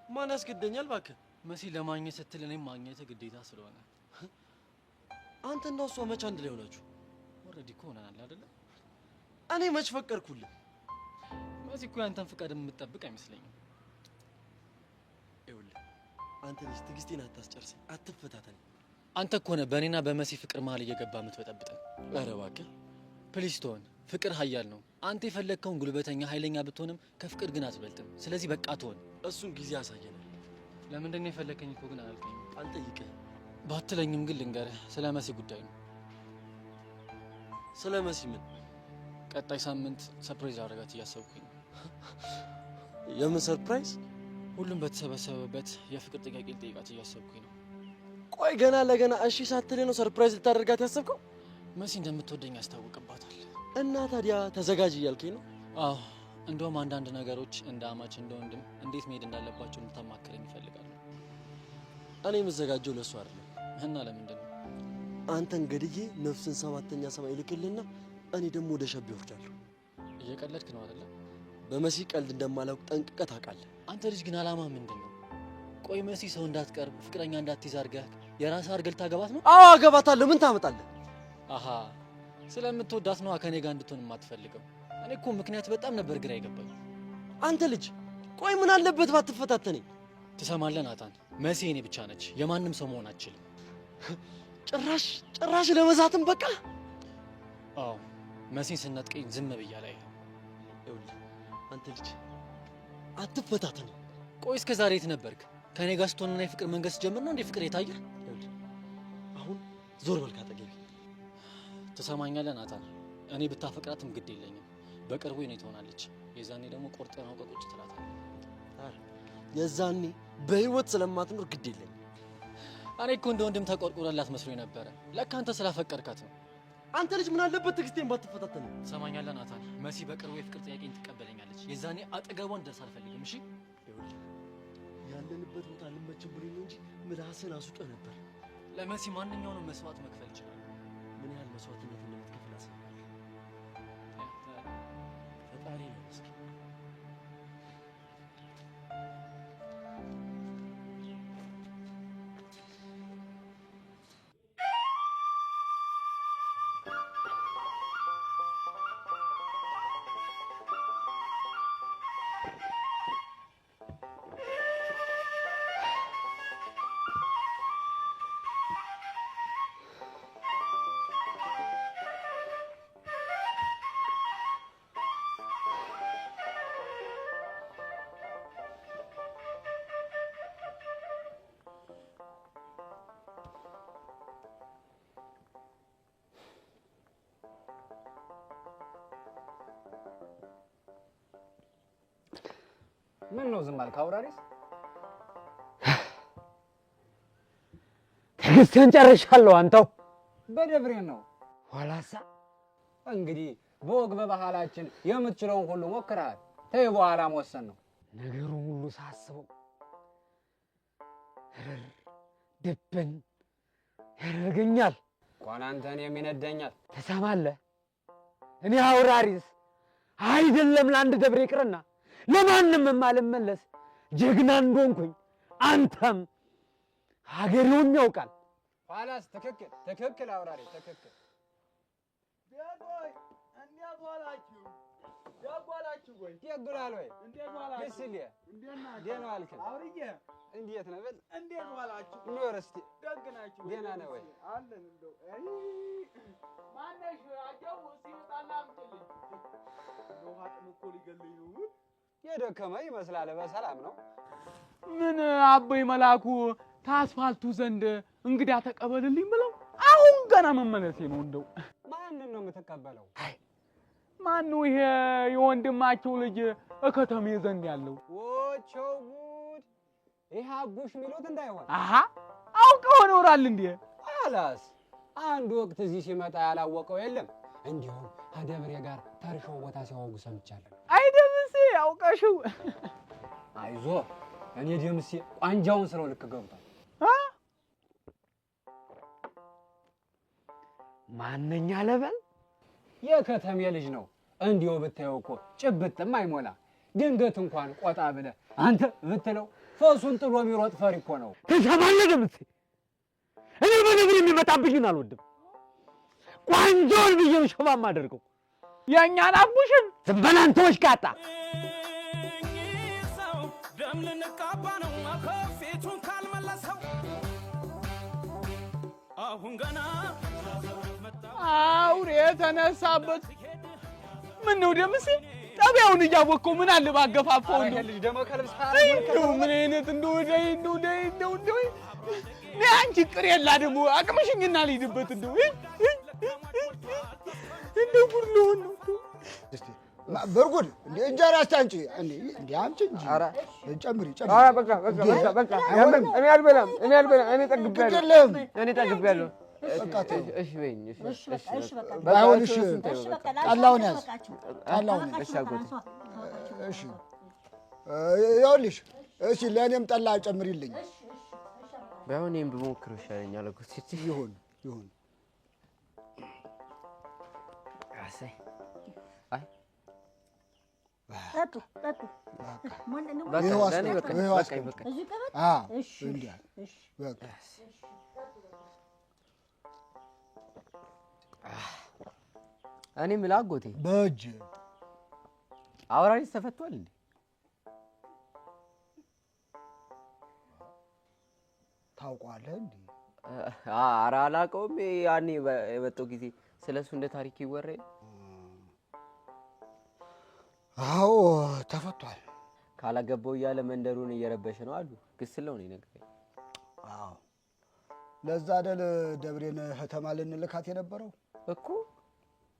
ማን ያስገደኛል? እባክህ መሲ ለማግኘት ስትል እኔም ማግኘት ግዴታ ስለሆነ። አንተ እና እሷ መች አንድ ላይ ሆናችሁ? ኦልሬዲ እኮ ሆነናል አይደለ? እኔ መች ፈቀድኩልህ? መሲ እኮ ያንተን ፍቃድ የምትጠብቅ አይመስለኝም። ይኸውልህ አንተ ልጅ ትዕግስቴን አታስጨርሰኝ፣ አትፈታተኝ። አንተ እኮ ነህ በእኔና በመሲ ፍቅር መሀል እየገባ የምትበጠብጠን። ኧረ እባክህ ፕሊስ ተወን። ፍቅር ኃያል ነው። አንተ የፈለግከውን ጉልበተኛ ኃይለኛ ብትሆንም ከፍቅር ግን አትበልጥም። ስለዚህ በቃ ተወን። እሱን ጊዜ ያሳየናል። ለምንድን ነው የፈለግከኝ እኮ ግን አላልከኝም። አልጠይቅህም። ባትለኝም ግን ልንገርህ፣ ስለ መሲ ጉዳይ ነው። ስለ መሲ ምን? ቀጣይ ሳምንት ሰርፕራይዝ አደረጋት እያሰብኩኝ ነው። የምን ሰርፕራይዝ? ሁሉም በተሰበሰበበት የፍቅር ጥያቄ ልጠይቃት እያሰብኩኝ ነው። ቆይ ገና ለገና እሺ ሳትል ነው ሰርፕራይዝ ልታደርጋት ያሰብከው? መሲ እንደምትወደኝ ያስታውቅባታል። እና ታዲያ ተዘጋጅ እያልከኝ ነው? አዎ፣ እንደውም አንዳንድ ነገሮች እንደ አማች እንደ ወንድም እንዴት መሄድ እንዳለባቸው እንድታማክረኝ ይፈልጋሉ። እኔ የምዘጋጀው ለእሱ አይደለም። እና ለምንድን ነው? አንተን ገድዬ ነፍስን ሰባተኛ ሰማይ ልክልና እኔ ደግሞ ወደ ሸብ ይወርዳለሁ። እየቀለድክ ነው አይደለ? በመሲ ቀልድ እንደማላውቅ ጠንቅቀህ ታውቃለህ። አንተ ልጅ ግን አላማ ምንድን ነው? ቆይ መሲ ሰው እንዳትቀርብ ፍቅረኛ እንዳትይዝ አድርገህ የራስህ አድርገህ ልታገባት ነው? አዎ አገባታለሁ። ምን ታመጣለህ? አሃ ስለምትወዳት ነው ከኔ ጋር እንድትሆን የማትፈልገው። እኔ እኮ ምክንያት በጣም ነበር ግራ ይገባኝ። አንተ ልጅ ቆይ ምን አለበት ባትፈታተነኝ? ትሰማለህ ናታን፣ መሲ እኔ ብቻ ነች፣ የማንም ሰው መሆን አትችልም። ጭራሽ ለመዛትም በቃ። አዎ መሲን ስነጥቀኝ ዝም ብያ ላይ። ይኸውልህ አንተ ልጅ አትፈታተነኝ። ቆይ እስከ ዛሬ የት ነበርክ? ከኔ ጋር ስትሆንና የፍቅር መንገድ ስትጀምር ነው እንዴ ፍቅር የታየህ? አሁን ዞር በል ካጠገቤ። ትሰማኛለህ ናታን፣ እኔ ብታፈቅራትም ግድ የለኝም። በቅርቡ እኔ ትሆናለች። የዛኔ ደግሞ ቆርጠን አውቀህ ቁጭ ትላታለህ። የዛኔ በህይወት ስለማትኖር ግድ የለኝም። እኔ እኮ እንደ ወንድም ተቆርቁረላት መስሎኝ ነበረ። ለካ አንተ ስላፈቀርካት ነው። አንተ ልጅ ምን አለበት ትዕግስቴን ባትፈታተነኝ? ትሰማኛለህ ናታን፣ መሲ በቅርቡ የፍቅር ጥያቄን ትቀበለኛለች። የዛኔ አጠገቧን ደርስ አልፈልግም። እሺ ያለንበት ቦታ ልመችም ብሎኝ ነው እንጂ ምላስን አስውጦህ ነበር። ለመሲ ማንኛውንም መስዋዕት መክፈል ይችላል። ምን ያህል መስዋዕትነት እንደምትከፍል አስባለሁ። ፈጣሪ ነው መስኪን። ምን ነው ዝም አልክ አውራሪስ? ትዕግስትን ጨርሻለሁ። አንተው በደብሬ ነው ኋላሳ እንግዲህ በወግ በባህላችን የምትችለውን ሁሉ ሞክረሃል። ተይ በኋላ መወሰን ነው። ነገሩ ሁሉ ሳስበው ድብን ያደርገኛል። እንኳን አንተን የሚነደኛል። ትሰማለህ? እኔ አውራሪስ አይደለም ለአንድ ደብሬ ይቅርና ለማንም የማልመለስ ጀግና እንደሆንኩኝ አንተም ሀገሬውን ያውቃል። ኋላስ ትክክል አውራሪ ትክክል። ቤቶይ እንዴት ዋላችሁ? ደጓላችሁ ወይ? ደጉላል ወይ? እንዴት ዋላችሁ? ደስልኝ እንዴት ናችሁ? ደህና ዋልክ? አውርዬ እንዴት ነህ? በል እንዴት ዋላችሁ? ኖር እስቲ ደግ ናችሁ? ደህና ነህ ወይ? አለን እንደው ማነሽ አጀው ሲወጣና አምጥልኝ። እንደው ሀጥም እኮ ሊገለኝ ነው። የደከመ ይመስላል። በሰላም ነው? ምን አበይ መላኩ ታስፋልቱ ዘንድ እንግዳ ተቀበልልኝ ብለው አሁን ገና መመለሴ ነው። እንደው ማንን ነው የምትቀበለው? ማነው ይሄ የወንድማቸው ልጅ እከተሜ ዘንድ ያለው? ወቸው ጉድ! ይሄ አቡሽ ሚሉት እንዳይሆን። አሃ አውቀው ኖራል እንዴ? አላስ አንድ ወቅት እዚህ ሲመጣ ያላወቀው የለም። እንዲሁም ከደብሬ ጋር ታሪሻው ቦታ ሲያወጉ ሰምቻለሁ። አይ ደምሴ አውቀሽው። አይዞ እኔ ደምሴ ቋንጃውን ስለው ልክ ገብቷል። ማንኛ ለበል የከተሜ ልጅ ነው። እንዲሁ ብታየው እኮ ጭብጥም አይሞላ። ድንገት እንኳን ቆጣ ብለህ አንተ ብትለው ፈሱን ጥሎ የሚሮጥ ፈሪ እኮ ነው። ትሰማለህ ደምሴ? እኔ በነገር የሚመጣብኝን አልወድም። ቋንጃውን ብዬ ነው ሸባ የማደርገው። የእኛን አቡሽን ዝም በል አንተ ወሽቃጣ። ደም ልንቃባ ነው ፊቱን ካልመለሰው አሁን ገና አውሬ የተነሳበት ምን ነው ደምሴ? ጠቢያውን እያወቅኸው ምን አለ ባገፋፋው እንደው ልጅ ደሞ ከልብስ እንደው ምን አይነት እንደው አንቺ ቅሬላ ደግሞ አቅምሽኝና ልሂድበት እንደው ጉድ ልሆን ነው። እስቲ በርጉድ እንደ እንጀራ አስታንጪ እንደ አምጪ እንጂ። ኧረ ጨምሪ። ኧረ በቃ እኔ አልበላም። እኔ ጠግቤያለሁ። እሺ በይኝ። እሺ ባይሆን እሺ ጠላውን ያዝ። ጠላውን እሺ አጎቴ። እሺ ይኸውልሽ፣ እሺ ለእኔም ጠላ ጨምሪልኝ። ባይሆን እኔም ብሞክረው ይሻለኛል አጎቴ። ይሁን አሰይ ጠጡ። እኔ የምልህ አጎቴ በእጅ አውራሪስ ተፈቷል እንዴ? ታውቀዋለህ እንዴ? ኧረ አላውቀውም። ያኔ የመጣው ጊዜ ስለሱ እንደ ታሪክ ይወራል። አዎ ተፈቷል። ካላገባው እያለ መንደሩን እየረበሸ ነው አሉ። ግስለው ነው የነገረኝ። አዎ ለዛ አይደል ደብሬን ከተማ ልንልካት የነበረው እኮ።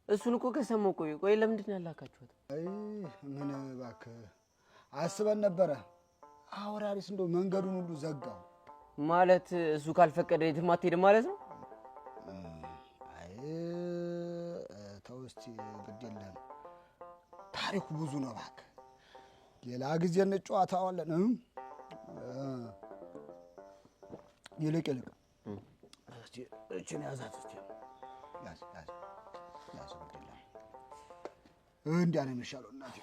እሱን እኮ ከሰማሁ ቆይ ለምንድን ነው ያላካችኋት? አይ ምን እባክህ አስበን ነበረ። አውራሪስ እንደው መንገዱን ሁሉ ዘጋው። ማለት እሱ ካልፈቀደ የትም አትሄድም ማለት ነው? አይ ተው እስኪ ግድ የለም ታሪኩ ብዙ ነው። እባክህ ሌላ ጊዜ እንጨዋታዋለን። ይልቅ እስኪ እችን ያዛት እስኪ ያዝ እንዲያ ነው የሚሻለው እናቴ።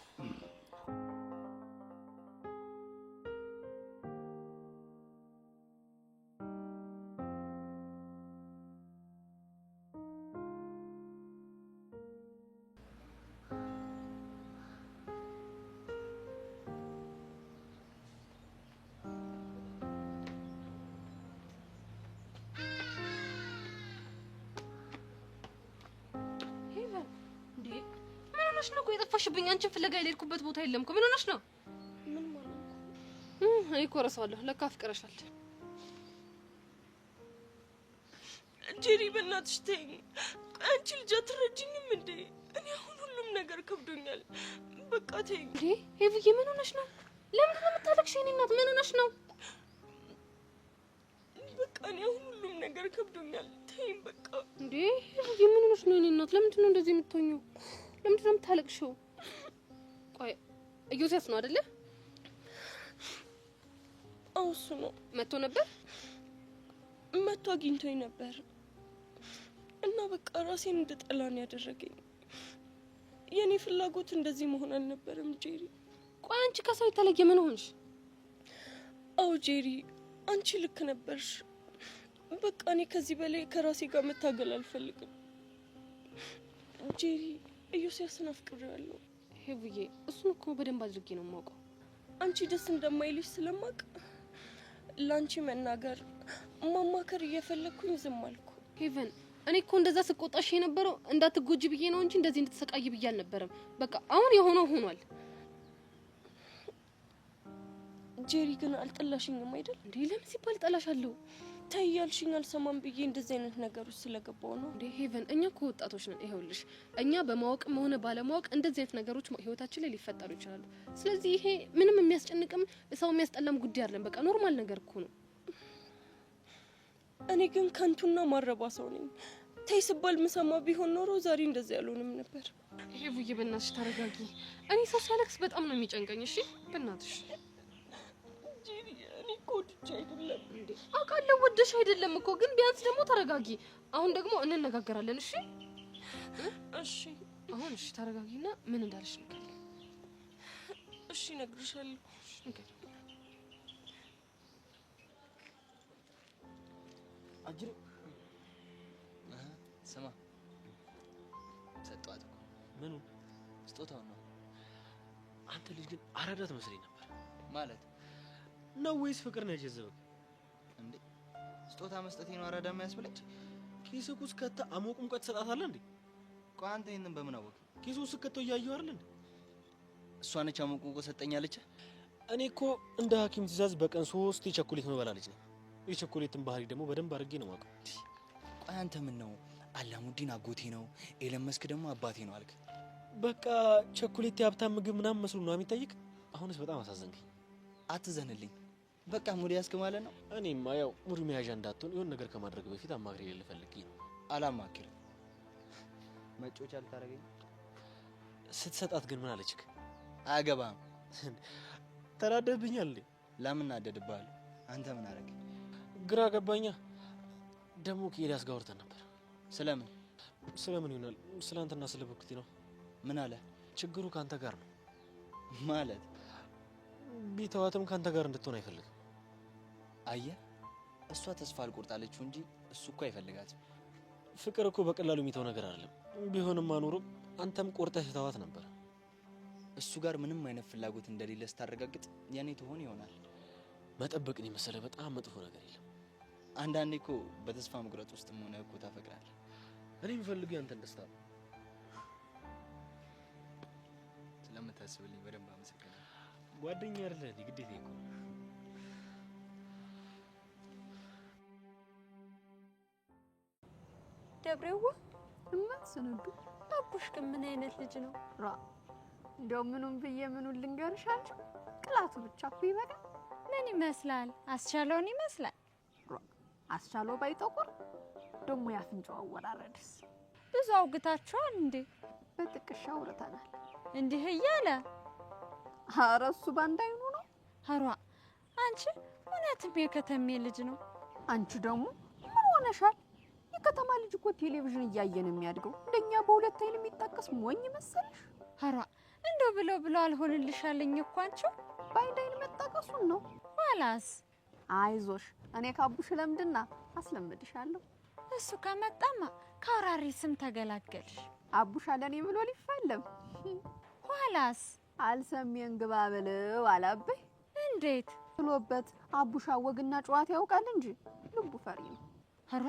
ነው እኮ የጠፋሽብኝ? አንቺን ፍለጋ የሌልኩበት ቦታ የለም እኮ። ምን ሆነሽ ነው? ምን ማለት ነው? እኔ እኮ እረሳዋለሁ። ለካ አፍቅረሻል። ጄሪ በእናትሽ ተይኝ። አንቺ ልጅ አትረጂኝም እንዴ? እኔ አሁን ሁሉም ነገር ከብዶኛል። በቃ ተይኝ። እንዴ ሄቭዬ ምን ሆነሽ ነው? ለምን ነው የምታለቅሽው? የኔ እናት ምን ሆነሽ ነው? በቃ እኔ ሁሉም ነገር ከብዶኛል። ተይኝ በቃ። እንዴ ምን ሆነሽ ነው የኔ እናት? ለምንድን ነው እንደዚህ የምትሆኚው? ለምንድን ነው የምታለቅሽው? ቆይ ኢዮስያስ ነው አይደለ? አዎ እሱ ነው። መጥቶ ነበር? መጥቶ አግኝቶኝ ነበር እና በቃ ራሴን እንድጠላ ነው ያደረገኝ። የኔ ፍላጎት እንደዚህ መሆን አልነበረም ጄሪ። ቆይ አንቺ ከሰው የተለየ ምን ሆንሽ? አዎ ጄሪ አንቺ ልክ ነበርሽ። በቃ እኔ ከዚህ በላይ ከራሴ ጋር መታገል አልፈልግም። ጄሪ ኢዮስያስን አፍቅሬዋለሁ። ሄቡዬ እሱን እኮ በደንብ አድርጌ ነው የማውቀው። አንቺ ደስ እንደማይልሽ ስለማውቅ ላንቺ መናገር ማማከር እየፈለኩኝ ዝም አልኩ። ሄቨን እኔ እኮ እንደዛ ስቆጣሽ የነበረው እንዳትጎጂ ብዬ ነው እንጂ እንደዚህ እንድትሰቃይ ብዬ አልነበረም። በቃ አሁን የሆነው ሆኗል። ጄሪ ግን አልጠላሽኝም አይደል? እንዴ ለምን ሲባል ጠላሻለሁ? ተይ ያልሽኝ አልሰማም ብዬ እንደዚህ አይነት ነገር ውስጥ ስለገባው ነው። እንዴ ሄቨን እኛ እኮ ወጣቶች ነን። ይኸውልሽ እኛ በማወቅም ሆነ ባለማወቅ እንደዚህ አይነት ነገሮች ህይወታችን ላይ ሊፈጠሩ ይችላሉ። ስለዚህ ይሄ ምንም የሚያስጨንቅም ሰው የሚያስጠላም ጉዳይ አይደለም። በቃ ኖርማል ነገር እኮ ነው። እኔ ግን ከንቱና ማረባ ሰው ነኝ። ተይ ስባል ምሰማ ቢሆን ኖሮ ዛሬ እንደዚህ ያልሆንም ነበር። ሄቡዬ በእናትሽ ተረጋጊ። እኔ ሰው ሲያለቅስ በጣም ነው የሚጨንቀኝ። እሺ በእናትሽ ጄሪ እኔ እኮ ወድጄ አይደለም። እንዴ አውቃለሁ ወደሽ አይደለም እኮ ግን ቢያንስ ደግሞ ተረጋጊ። አሁን ደግሞ እንነጋገራለን። እሺ እሺ አሁን እሺ ተረጋጊና ምን እንዳልሽ ንገሪኝ። እሺ እነግርሻለሁ። ንገሪኝ። አጅሬ ስማ ሰጠዋት እኮ ምኑ ስጦታው ነው። አንተ ልጅ ግን አራዳ ትመስለኝ ነበር። ማለት ነው ወይስ ፍቅር ነው የጀዘበው? እንዴ ስጦታ መስጠቴ ነው አራዳ የሚያስብለኝ? ኪስህ ውስጥ ከታ አሞቁም ቀጥ ሰጣታለህ እንዴ? ቆይ አንተ ይሄንን በምን አወቅ? ኪሱ ውስጥ ከተው እያየሁ አይደል እንዴ? እሷ ነች አሞቁም እኮ ሰጠኛለች። እኔ እኮ እንደ ሐኪም ትእዛዝ በቀን 3 የቸኮሌት መበላለች ነው። የቸኮሌትን ባህሪ ደግሞ በደንብ አድርጌ ነው የማውቀው። ቆይ አንተ ምን ነው አላሙዲን አጎቴ ነው ኤለን መስክ ደግሞ አባቴ ነው አልክ? በቃ ቸኮሌት የሀብታም ምግብ ምናምን መስሎ ነው የሚታይክ። አሁንስ በጣም አሳዘንከኝ። አትዘንልኝ። በቃ ሙድ ያስክ ማለት ነው። እኔማ ያው ሙድ መያዣ እንዳትሆን የሆነ ነገር ከማድረግ በፊት አማክሬ ልፈልግ ነው። አላማክርም። መጮቻ ልታረገኝ ስትሰጣት ግን ምን አለችክ? አያገባም። ተናደድብኛል እንዴ? ለምን ናደድብሃል? አንተ ምን አረግ? ግራ ገባኛ። ደግሞ ከኤልያስ ጋር አውርተን ነበር። ስለምን ይሆናል? ስላንተና ስለ በኩቲ ነው። ምን አለ? ችግሩ ካንተ ጋር ነው ማለት ቢተዋትም ካንተ ጋር እንድትሆን አይፈልግም። አየህ እሷ ተስፋ አልቆርጣለችው እንጂ እሱ እኮ አይፈልጋትም። ፍቅር እኮ በቀላሉ የሚተው ነገር አይደለም። ቢሆንም አኖሮ አንተም ቆርጠህ ተዋት ነበር። እሱ ጋር ምንም አይነት ፍላጎት እንደሌለ ስታረጋግጥ ያኔ ትሆን ይሆናል። መጠበቅን የመሰለ በጣም መጥፎ ነገር የለም። አንዳንዴ እኮ በተስፋ መቁረጥ ውስጥም ሆነ እኮ ታፈቅራለህ። እኔ የምፈልገው ያንተን ደስታ ነው። ስለምታስብልኝ በደንብ አመሰግናለሁ። ጓደኛ አይደለህ እንዴ? ግዴታዬ እኮ ደብሬዋ እማስነዱ አቡሽ ግን ምን አይነት ልጅ ነው? ራ እንደው ምኑን ብዬ ምኑን ልንገርሽ አንቺ ቅላቱ ብቻ እኮ ይበቃል። ምን ይመስላል? አስቻለውን ይመስላል። አስቻለው ባይጠቁር ደሞ ያፍንጫው አወራረድስ ብዙ አውግታችኋል እንዴ? በጥቅሻ አውርተናል። እንዲህ እያለ ኧረ እሱ ባንድ አይኑ ነው። ኧረ አንቺ እውነትም የከተሜ ልጅ ነው። አንቺ ደግሞ ምን ሆነሻል? የከተማ ልጅ እኮ ቴሌቪዥን እያየ ነው የሚያድገው። እንደኛ በሁለት አይን የሚጠቀስ ሞኝ መሰለሽ? ኧረ እንደው ብሎ አልሆንልሻለኝ እኮ አንቺ በአንድ አይን መጠቀሱን ነው። ኋላስ አይዞሽ እኔ ካቡሽ ለምድና አስለምድሻለሁ። እሱ ከመጣማ ከአውራሪ ስም ተገላገልሽ። አቡሽ አለኔ ብሎ ሊፋለም ኋላስ አልሰሜን ግባ ብለው አላበይ እንዴት ብሎበት አቡሻ ወግና ጨዋታ ያውቃል እንጂ ልቡ ፈሪ ነው። ኧረ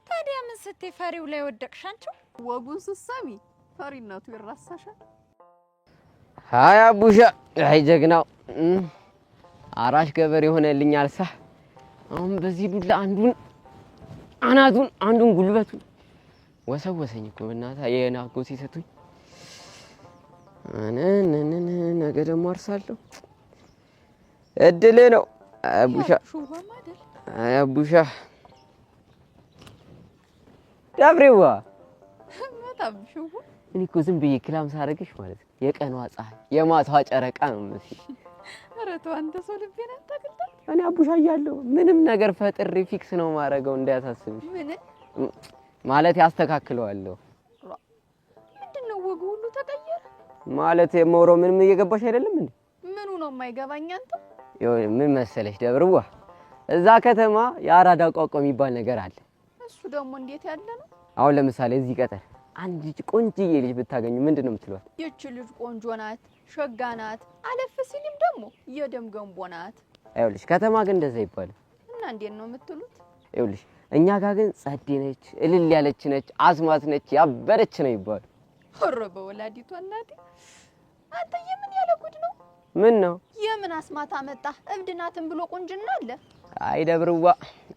ታዲያ ምን ስትይ ፈሪው ላይ ወደቅሽ አንቺ? ወጉን ስትሰሚ ፈሪነቱ ይረሳሻል። ሃይ አቡሻ፣ አይ ጀግናው አራሽ ገበሬ ሆነልኛል። ሳ አሁን በዚህ ዱላ አንዱን አናቱን አንዱን ጉልበቱን ወሰወሰኝ እኮ በእናትህ የናጎቴ ሰጡኝ። ነገ ደግሞ አርሳለሁ። እድል ነው አቡሻ አቡሻ ዳብሬዋ መጣብሽው እኔ እኮ ዝም ብዬ ክላም ሳረግሽ ማለት የቀኗ ፀሐይ የማታዋ ጨረቃ ነው መስል ኧረ ተው አንተ ሰው ልቤን አታቅልታ እኔ አቡሻ እያለሁ ምንም ነገር ፈጥሬ ፊክስ ነው ማረገው እንዳያሳስብሽ ምን ማለት ያስተካክለዋለሁ ምንድነው ወጉ ሁሉ ተቀየረ ማለት የሞሮ ምንም እየገባሽ አይደለም እንዴ ምኑ ነው የማይገባኝ አንተ ምን መሰለሽ ደብርዋ እዛ ከተማ የአራዳ ቋቋ የሚባል ነገር አለ እሱ ደግሞ እንዴት ያለ ነው አሁን ለምሳሌ እዚህ ቀጠር አንድ ቆንጆዬ ልጅ ብታገኙ ምንድነው የምትሏት ይህች ልጅ ቆንጆ ናት ሸጋ ናት አለፍ ሲልም ደግሞ የደም ገንቦ ናት አይውልሽ ከተማ ግን እንደዛ ይባላል እና እንዴት ነው የምትሉት አይውልሽ እኛ ጋር ግን ጸዴ ነች እልል ያለች ነች አስማት ነች ያበረች ነው ይባላል ሆረ በወላዲቷ እናቴ አንተ የምን ያለ ጉድ ነው ምን ነው የምን አስማት አመጣ እብድናትን ብሎ ቁንጅና አለ አይ ደብርዋ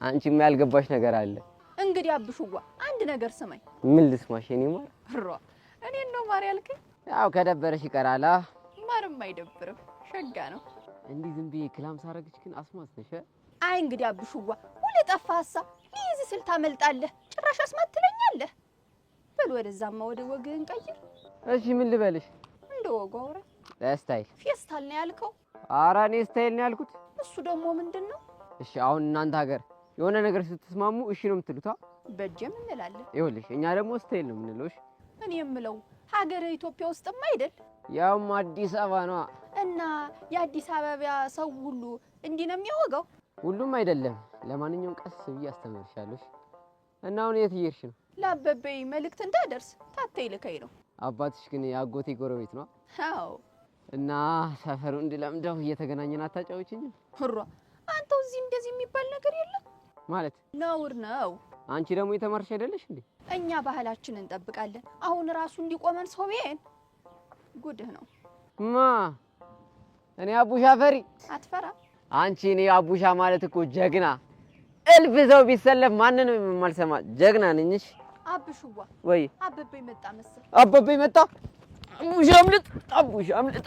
አንቺም ያልገባሽ ነገር አለ እንግዲህ አብሽዋ አንድ ነገር ስማኝ ምን ልስማሽ እኔ ማር ሮ እኔ ነው ማር ያልከኝ ያው ከደበረሽ ይቀራላ ማርም አይደብርም ሸጋ ነው እንዲህ ዝም ብዬ ክላም ሳረግሽ ግን አስማት ነሽ አይ እንግዲህ አብሽዋ ሁሉ ጠፋሳ ሊይዝ ስል ታመልጣለህ ጭራሽ አስማት ትለኛለህ በል ወደዛማ ወደ ወግህን ቀይር እሺ ምን ልበልሽ እንደ ወጉ አውራ ስታይል ፌስታል ነው ያልከው ኧረ እኔ ስታይል ነው ያልኩት እሱ ደግሞ ምንድነው እሺ አሁን እናንተ ሀገር የሆነ ነገር ስትስማሙ እሺ ነው የምትሉታ በጀም እንላለን ይኸውልሽ እኛ ደግሞ ስታይል ነው የምንለው እሺ እኔ የምለው ሀገር ኢትዮጵያ ውስጥም አይደል ያውም አዲስ አበባ ነው እና የአዲስ አበባ ሰው ሁሉ እንዲህ ነው የሚያወጋው ሁሉም አይደለም ለማንኛውም ቀስ ብዬ አስተምርሻለሁ እና አሁን የት እየሄድሽ ነው ለአበበይ መልእክት እንዳደርስ ታተይ ልከይ ነው አባትሽ ግን የአጎቴ ጎረቤት ነው አዎ እና ሰፈሩ እንድለምደው እየተገናኘን አታጫውችኝ ሁራ አንተው እዚህ እንደዚህ የሚባል ነገር የለም ማለት ነውር ነው አንቺ ደግሞ የተማርሽ አይደለሽ እንዴ እኛ ባህላችንን እንጠብቃለን አሁን ራሱ እንዲቆመን ሰው ቢሄን ጉድህ ነው ማ እኔ አቡሻ ፈሪ አትፈራ አንቺ እኔ አቡሻ ማለት እኮ ጀግና እልፍ ሰው ቢሰለፍ ማንንም የማልሰማ ጀግና ነኝሽ አብሽዋ ወይ አበበ መጣ መሰል አበበ መጣ አቡሻ አምልጥ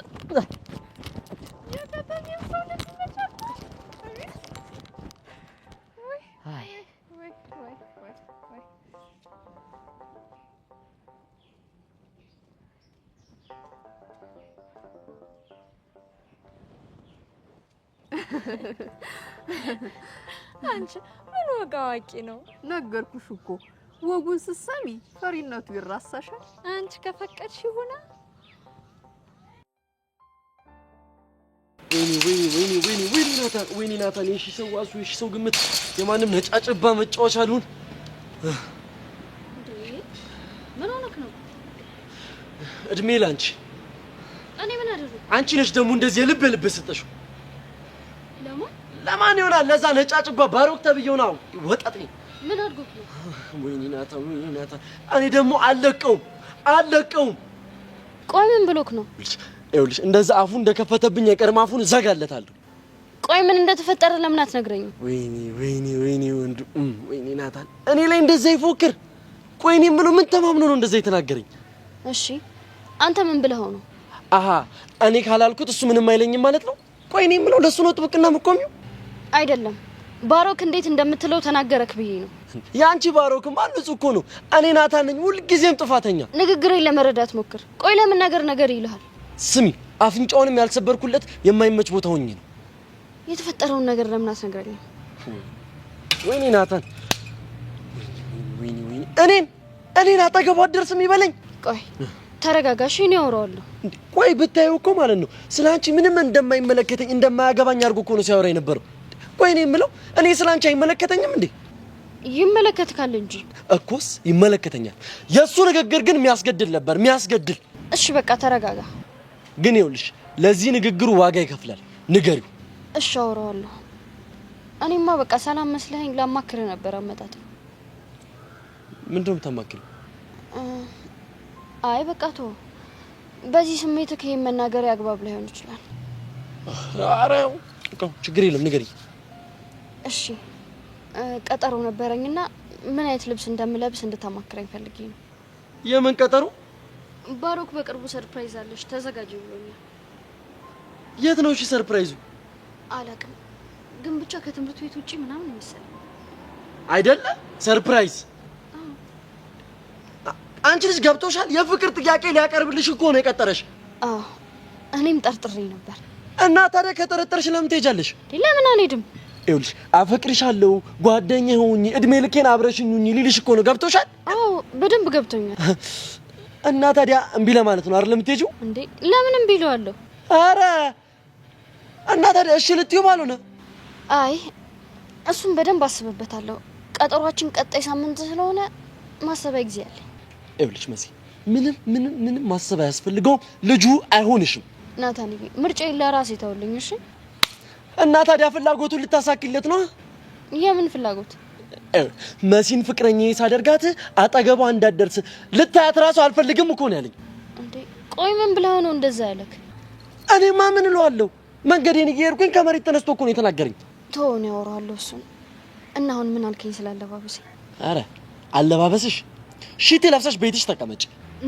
የከተሜ ሰው ለምንመጣ አይ ወይ አንቺ ምን ወግ አዋቂ ነው ነገርኩሽ እኮ ወጉን ስትሰሚ ፈሪነቱ ይራሳሻል አንቺ ከፈቀድሽ ይሁና ወይኔ ናታን የሺ ሰው ዋሱ የሺ ሰው ግምት የማንም ነጫጭባ መጫወቻ አሉን ምን ሆነክ ነው እድሜ ላንቺ እኔ ምን አደረኩ አንቺ ነሽ ደግሞ እንደዚህ የልብ ሰጠሽው ለማን ይሆናል ለዛ ነጫጭባ ባሮክ ተብየው ነው ወጣጥ ምን አድርጎክ ነው ወይኔ ናታን እኔ ደግሞ አለቀውም ቆይ ምን ብሎክ ነው ይኸውልሽ እንደዛ አፉ እንደከፈተብኝ የቀርም አፉን ዘጋለታለሁ ቆይ ምን እንደተፈጠረ ለምን አትነግረኝም ወይኔ ወንዱ ወይኔ ናታን እኔ ላይ እንደዛ ይፎክር ቆይ እኔ ምኑ ምን ተማምኖ ነው እንደዛ የተናገረኝ እሺ አንተ ምን ብለኸው ነው አሃ እኔ ካላልኩት እሱ ምንም አይለኝም ማለት ነው ቆይ እኔ ምለው ለሱ ነው ጥብቅና መቆሚው አይደለም ባሮክ እንዴት እንደምትለው ተናገረክ ብዬ ነው ያንቺ ባሮክ ማንጹ እኮ ነው እኔ ናታን ነኝ ሁሉ ጊዜም ጥፋተኛ ንግግሬን ለመረዳት ሞክር ቆይ ለምን ነገር ይልሃል ስሚ አፍንጫውንም ያልሰበርኩለት የማይመች ቦታ ሆኜ ነው የተፈጠረውን ነገር ለምን አትነግረኝም ወይኔ ናታን ወይኔ እኔን አጠገቡ አትደርስም ይበለኝ ቆይ ተረጋጋሽ እኔ አወራዋለሁ ቆይ ብታዪው እኮ ማለት ነው ስላንቺ ምንም እንደማይመለከተኝ እንደማያገባኝ አድርጎ እኮ ነው ሲያወራ የነበረው ቆይ እኔ የምለው እኔ ስላንቺ አይመለከተኝም እንዴ ይመለከትካል እንጂ እኮስ ይመለከተኛል የሱ ንግግር ግን የሚያስገድል ነበር የሚያስገድል እሺ በቃ ተረጋጋ ግን ይኸውልሽ ለዚህ ንግግሩ ዋጋ ይከፍላል ንገሪው እሺ አወራዋለሁ እኔማ በቃ ሰላም መስለኝ ላማክር ነበር አመጣጥ ምንድነው የምታማክሪው አይ በቃ ተው በዚህ ስሜትክ ይሄን መናገር ያግባብ ላይሆን ይችላል ኧረ ችግር የለም ንገሪኝ እሺ ቀጠሮ ነበረኝና ምን አይነት ልብስ እንደምለብስ እንድታማክረኝ ፈልጌ ነው የምን ቀጠሮ ባሮክ በቅርቡ ሰርፕራይዝ አለሽ ተዘጋጂ ብሎኛል የት ነው እሺ ሰርፕራይዙ አላውቅም፣ ግን ብቻ ከትምህርት ቤት ውጪ ምናምን መሰለኝ አይደለ? ሰርፕራይዝ። አንቺ ልጅ ገብቶሻል? የፍቅር ጥያቄ ሊያቀርብልሽ እኮ ነው የቀጠረሽ። አዎ እኔም ጠርጥሬ ነበር። እና ታዲያ ከጠረጠርሽ ለምን ትሄጃለሽ? ለምን አንሄድም? ይኸውልሽ አፈቅርሻለሁ፣ ጓደኛዬ ሁኚ፣ እድሜ ልኬን አብረሽኝ ሁኚ ሊልሽ እኮ ነው። ገብቶሻል? አዎ በደንብ ገብቶኛል። እና ታዲያ እምቢ ለማለት ነው አይደል የምትሄጂው? እንዴ ለምን እምቢ እለዋለሁ? ኧረ እና ታዲያ እሺ ልትይው ባልሆነ? አይ እሱን በደንብ አስብበታለሁ። ቀጠሯችን ቀጣይ ሳምንት ስለሆነ ማሰቢያ ጊዜ አለ። ይኸውልሽ መሲ፣ ምንም ማሰብ አያስፈልገውም። ልጁ አይሆንሽም። ናታንዬ ምርጫዬን ለራሴ ተውልኝ እሺ? እና ታዲያ ፍላጎቱን ልታሳኪለት ነው? የምን ፍላጎት? መሲን ፍቅረኛዬ ሳደርጋት አጠገቧ እንዳትደርስ ልታያት ራሱ አልፈልግም እኮ ነው ያለኝ። እንዴ ቆይ ምን ብለህ ነው እንደዛ ያለክ? እኔማ ምን እለዋለሁ? መንገዴን እየሄድኩኝ ከመሬት ተነስቶ እኮ ነው የተናገረኝ። ተወው ነው ያወራዋለሁ እሱን። እና አሁን ምን አልከኝ ስለ አለባበሴ? አረ አለባበስሽ ሺቲ ለብሰሽ ቤትሽ ተቀመጭ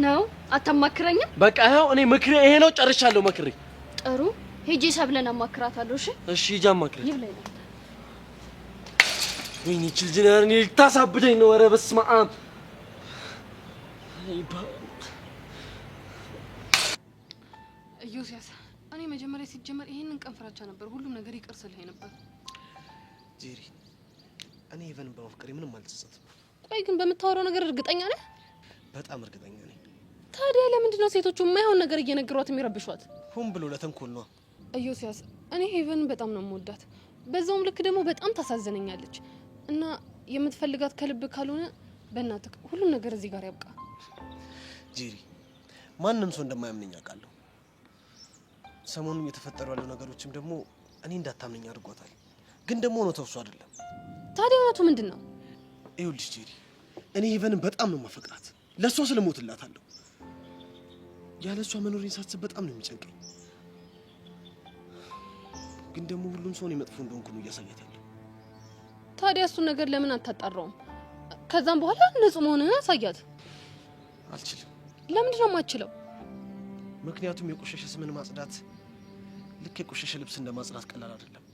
ነው። አታማክረኝም? በቃ ይኸው እኔ ምክሬ ይሄ ነው። ጨርሻለሁ መክሬ። ጥሩ ሄጄ ሰብለን አማክራታለሁ። እሺ እሺ ሂጂ አማክሪ። ይብላኝ። ወይኔ ችልጅነር እኔ ልታሳብደኝ ነው። ኧረ በስመ አብ። ኢዮስያስ እኔ መጀመሪያ ሲጀመር ይሄንን ቀን ፍራቻ ነበር። ሁሉም ነገር ይቅር ስልህ ነበር። ጄሪ እኔ ኢቨን በማፍቀሬ ምንም አልጸጸትም። ቆይ ግን በምታወራው ነገር እርግጠኛ ነህ? በጣም እርግጠኛ ነኝ። ታዲያ ለምንድን ነው ሴቶቹ የማይሆን ነገር እየነገሯት የሚረብሿት? ሆን ብሎ ለተንኮል ነው። ኢዮስያስ እኔ ሄቨን በጣም ነው የምወዳት። በዛውም ልክ ደግሞ በጣም ታሳዝነኛለች። እና የምትፈልጋት ከልብ ካልሆነ በእናትህ ሁሉም ነገር እዚህ ጋር ያብቃ። ጄሪ ማንም ሰው እንደማያምነኝ አውቃለሁ። ሰሞኑን እየተፈጠሩ ያሉ ነገሮችም ደግሞ እኔ እንዳታምነኝ አድርጓታል። ግን ደግሞ ነው ተውሱ አይደለም። ታዲያ እውነቱ ምንድን ነው? ይኸውልሽ ጄሪ እኔ ሄቨንን በጣም ነው ማፈቅራት። ለሷ ስለሞትላታለሁ። ያለ እሷ መኖሬን ሳስብ በጣም ነው የሚጨንቀኝ። ግን ደግሞ ሁሉም ሰው እኔ መጥፎ እንደሆንኩ ነው እያሳያት ያለው። ታዲያ እሱን ነገር ለምን አታጣራውም? ከዛም በኋላ ንጹህ መሆንህን አሳያት። አልችልም። ለምንድን ነው የማትችለው? ምክንያቱም የቆሸሸ ስምን ማጽዳት ልክ የቆሸሸ ልብስ እንደማጽዳት ቀላል አይደለም።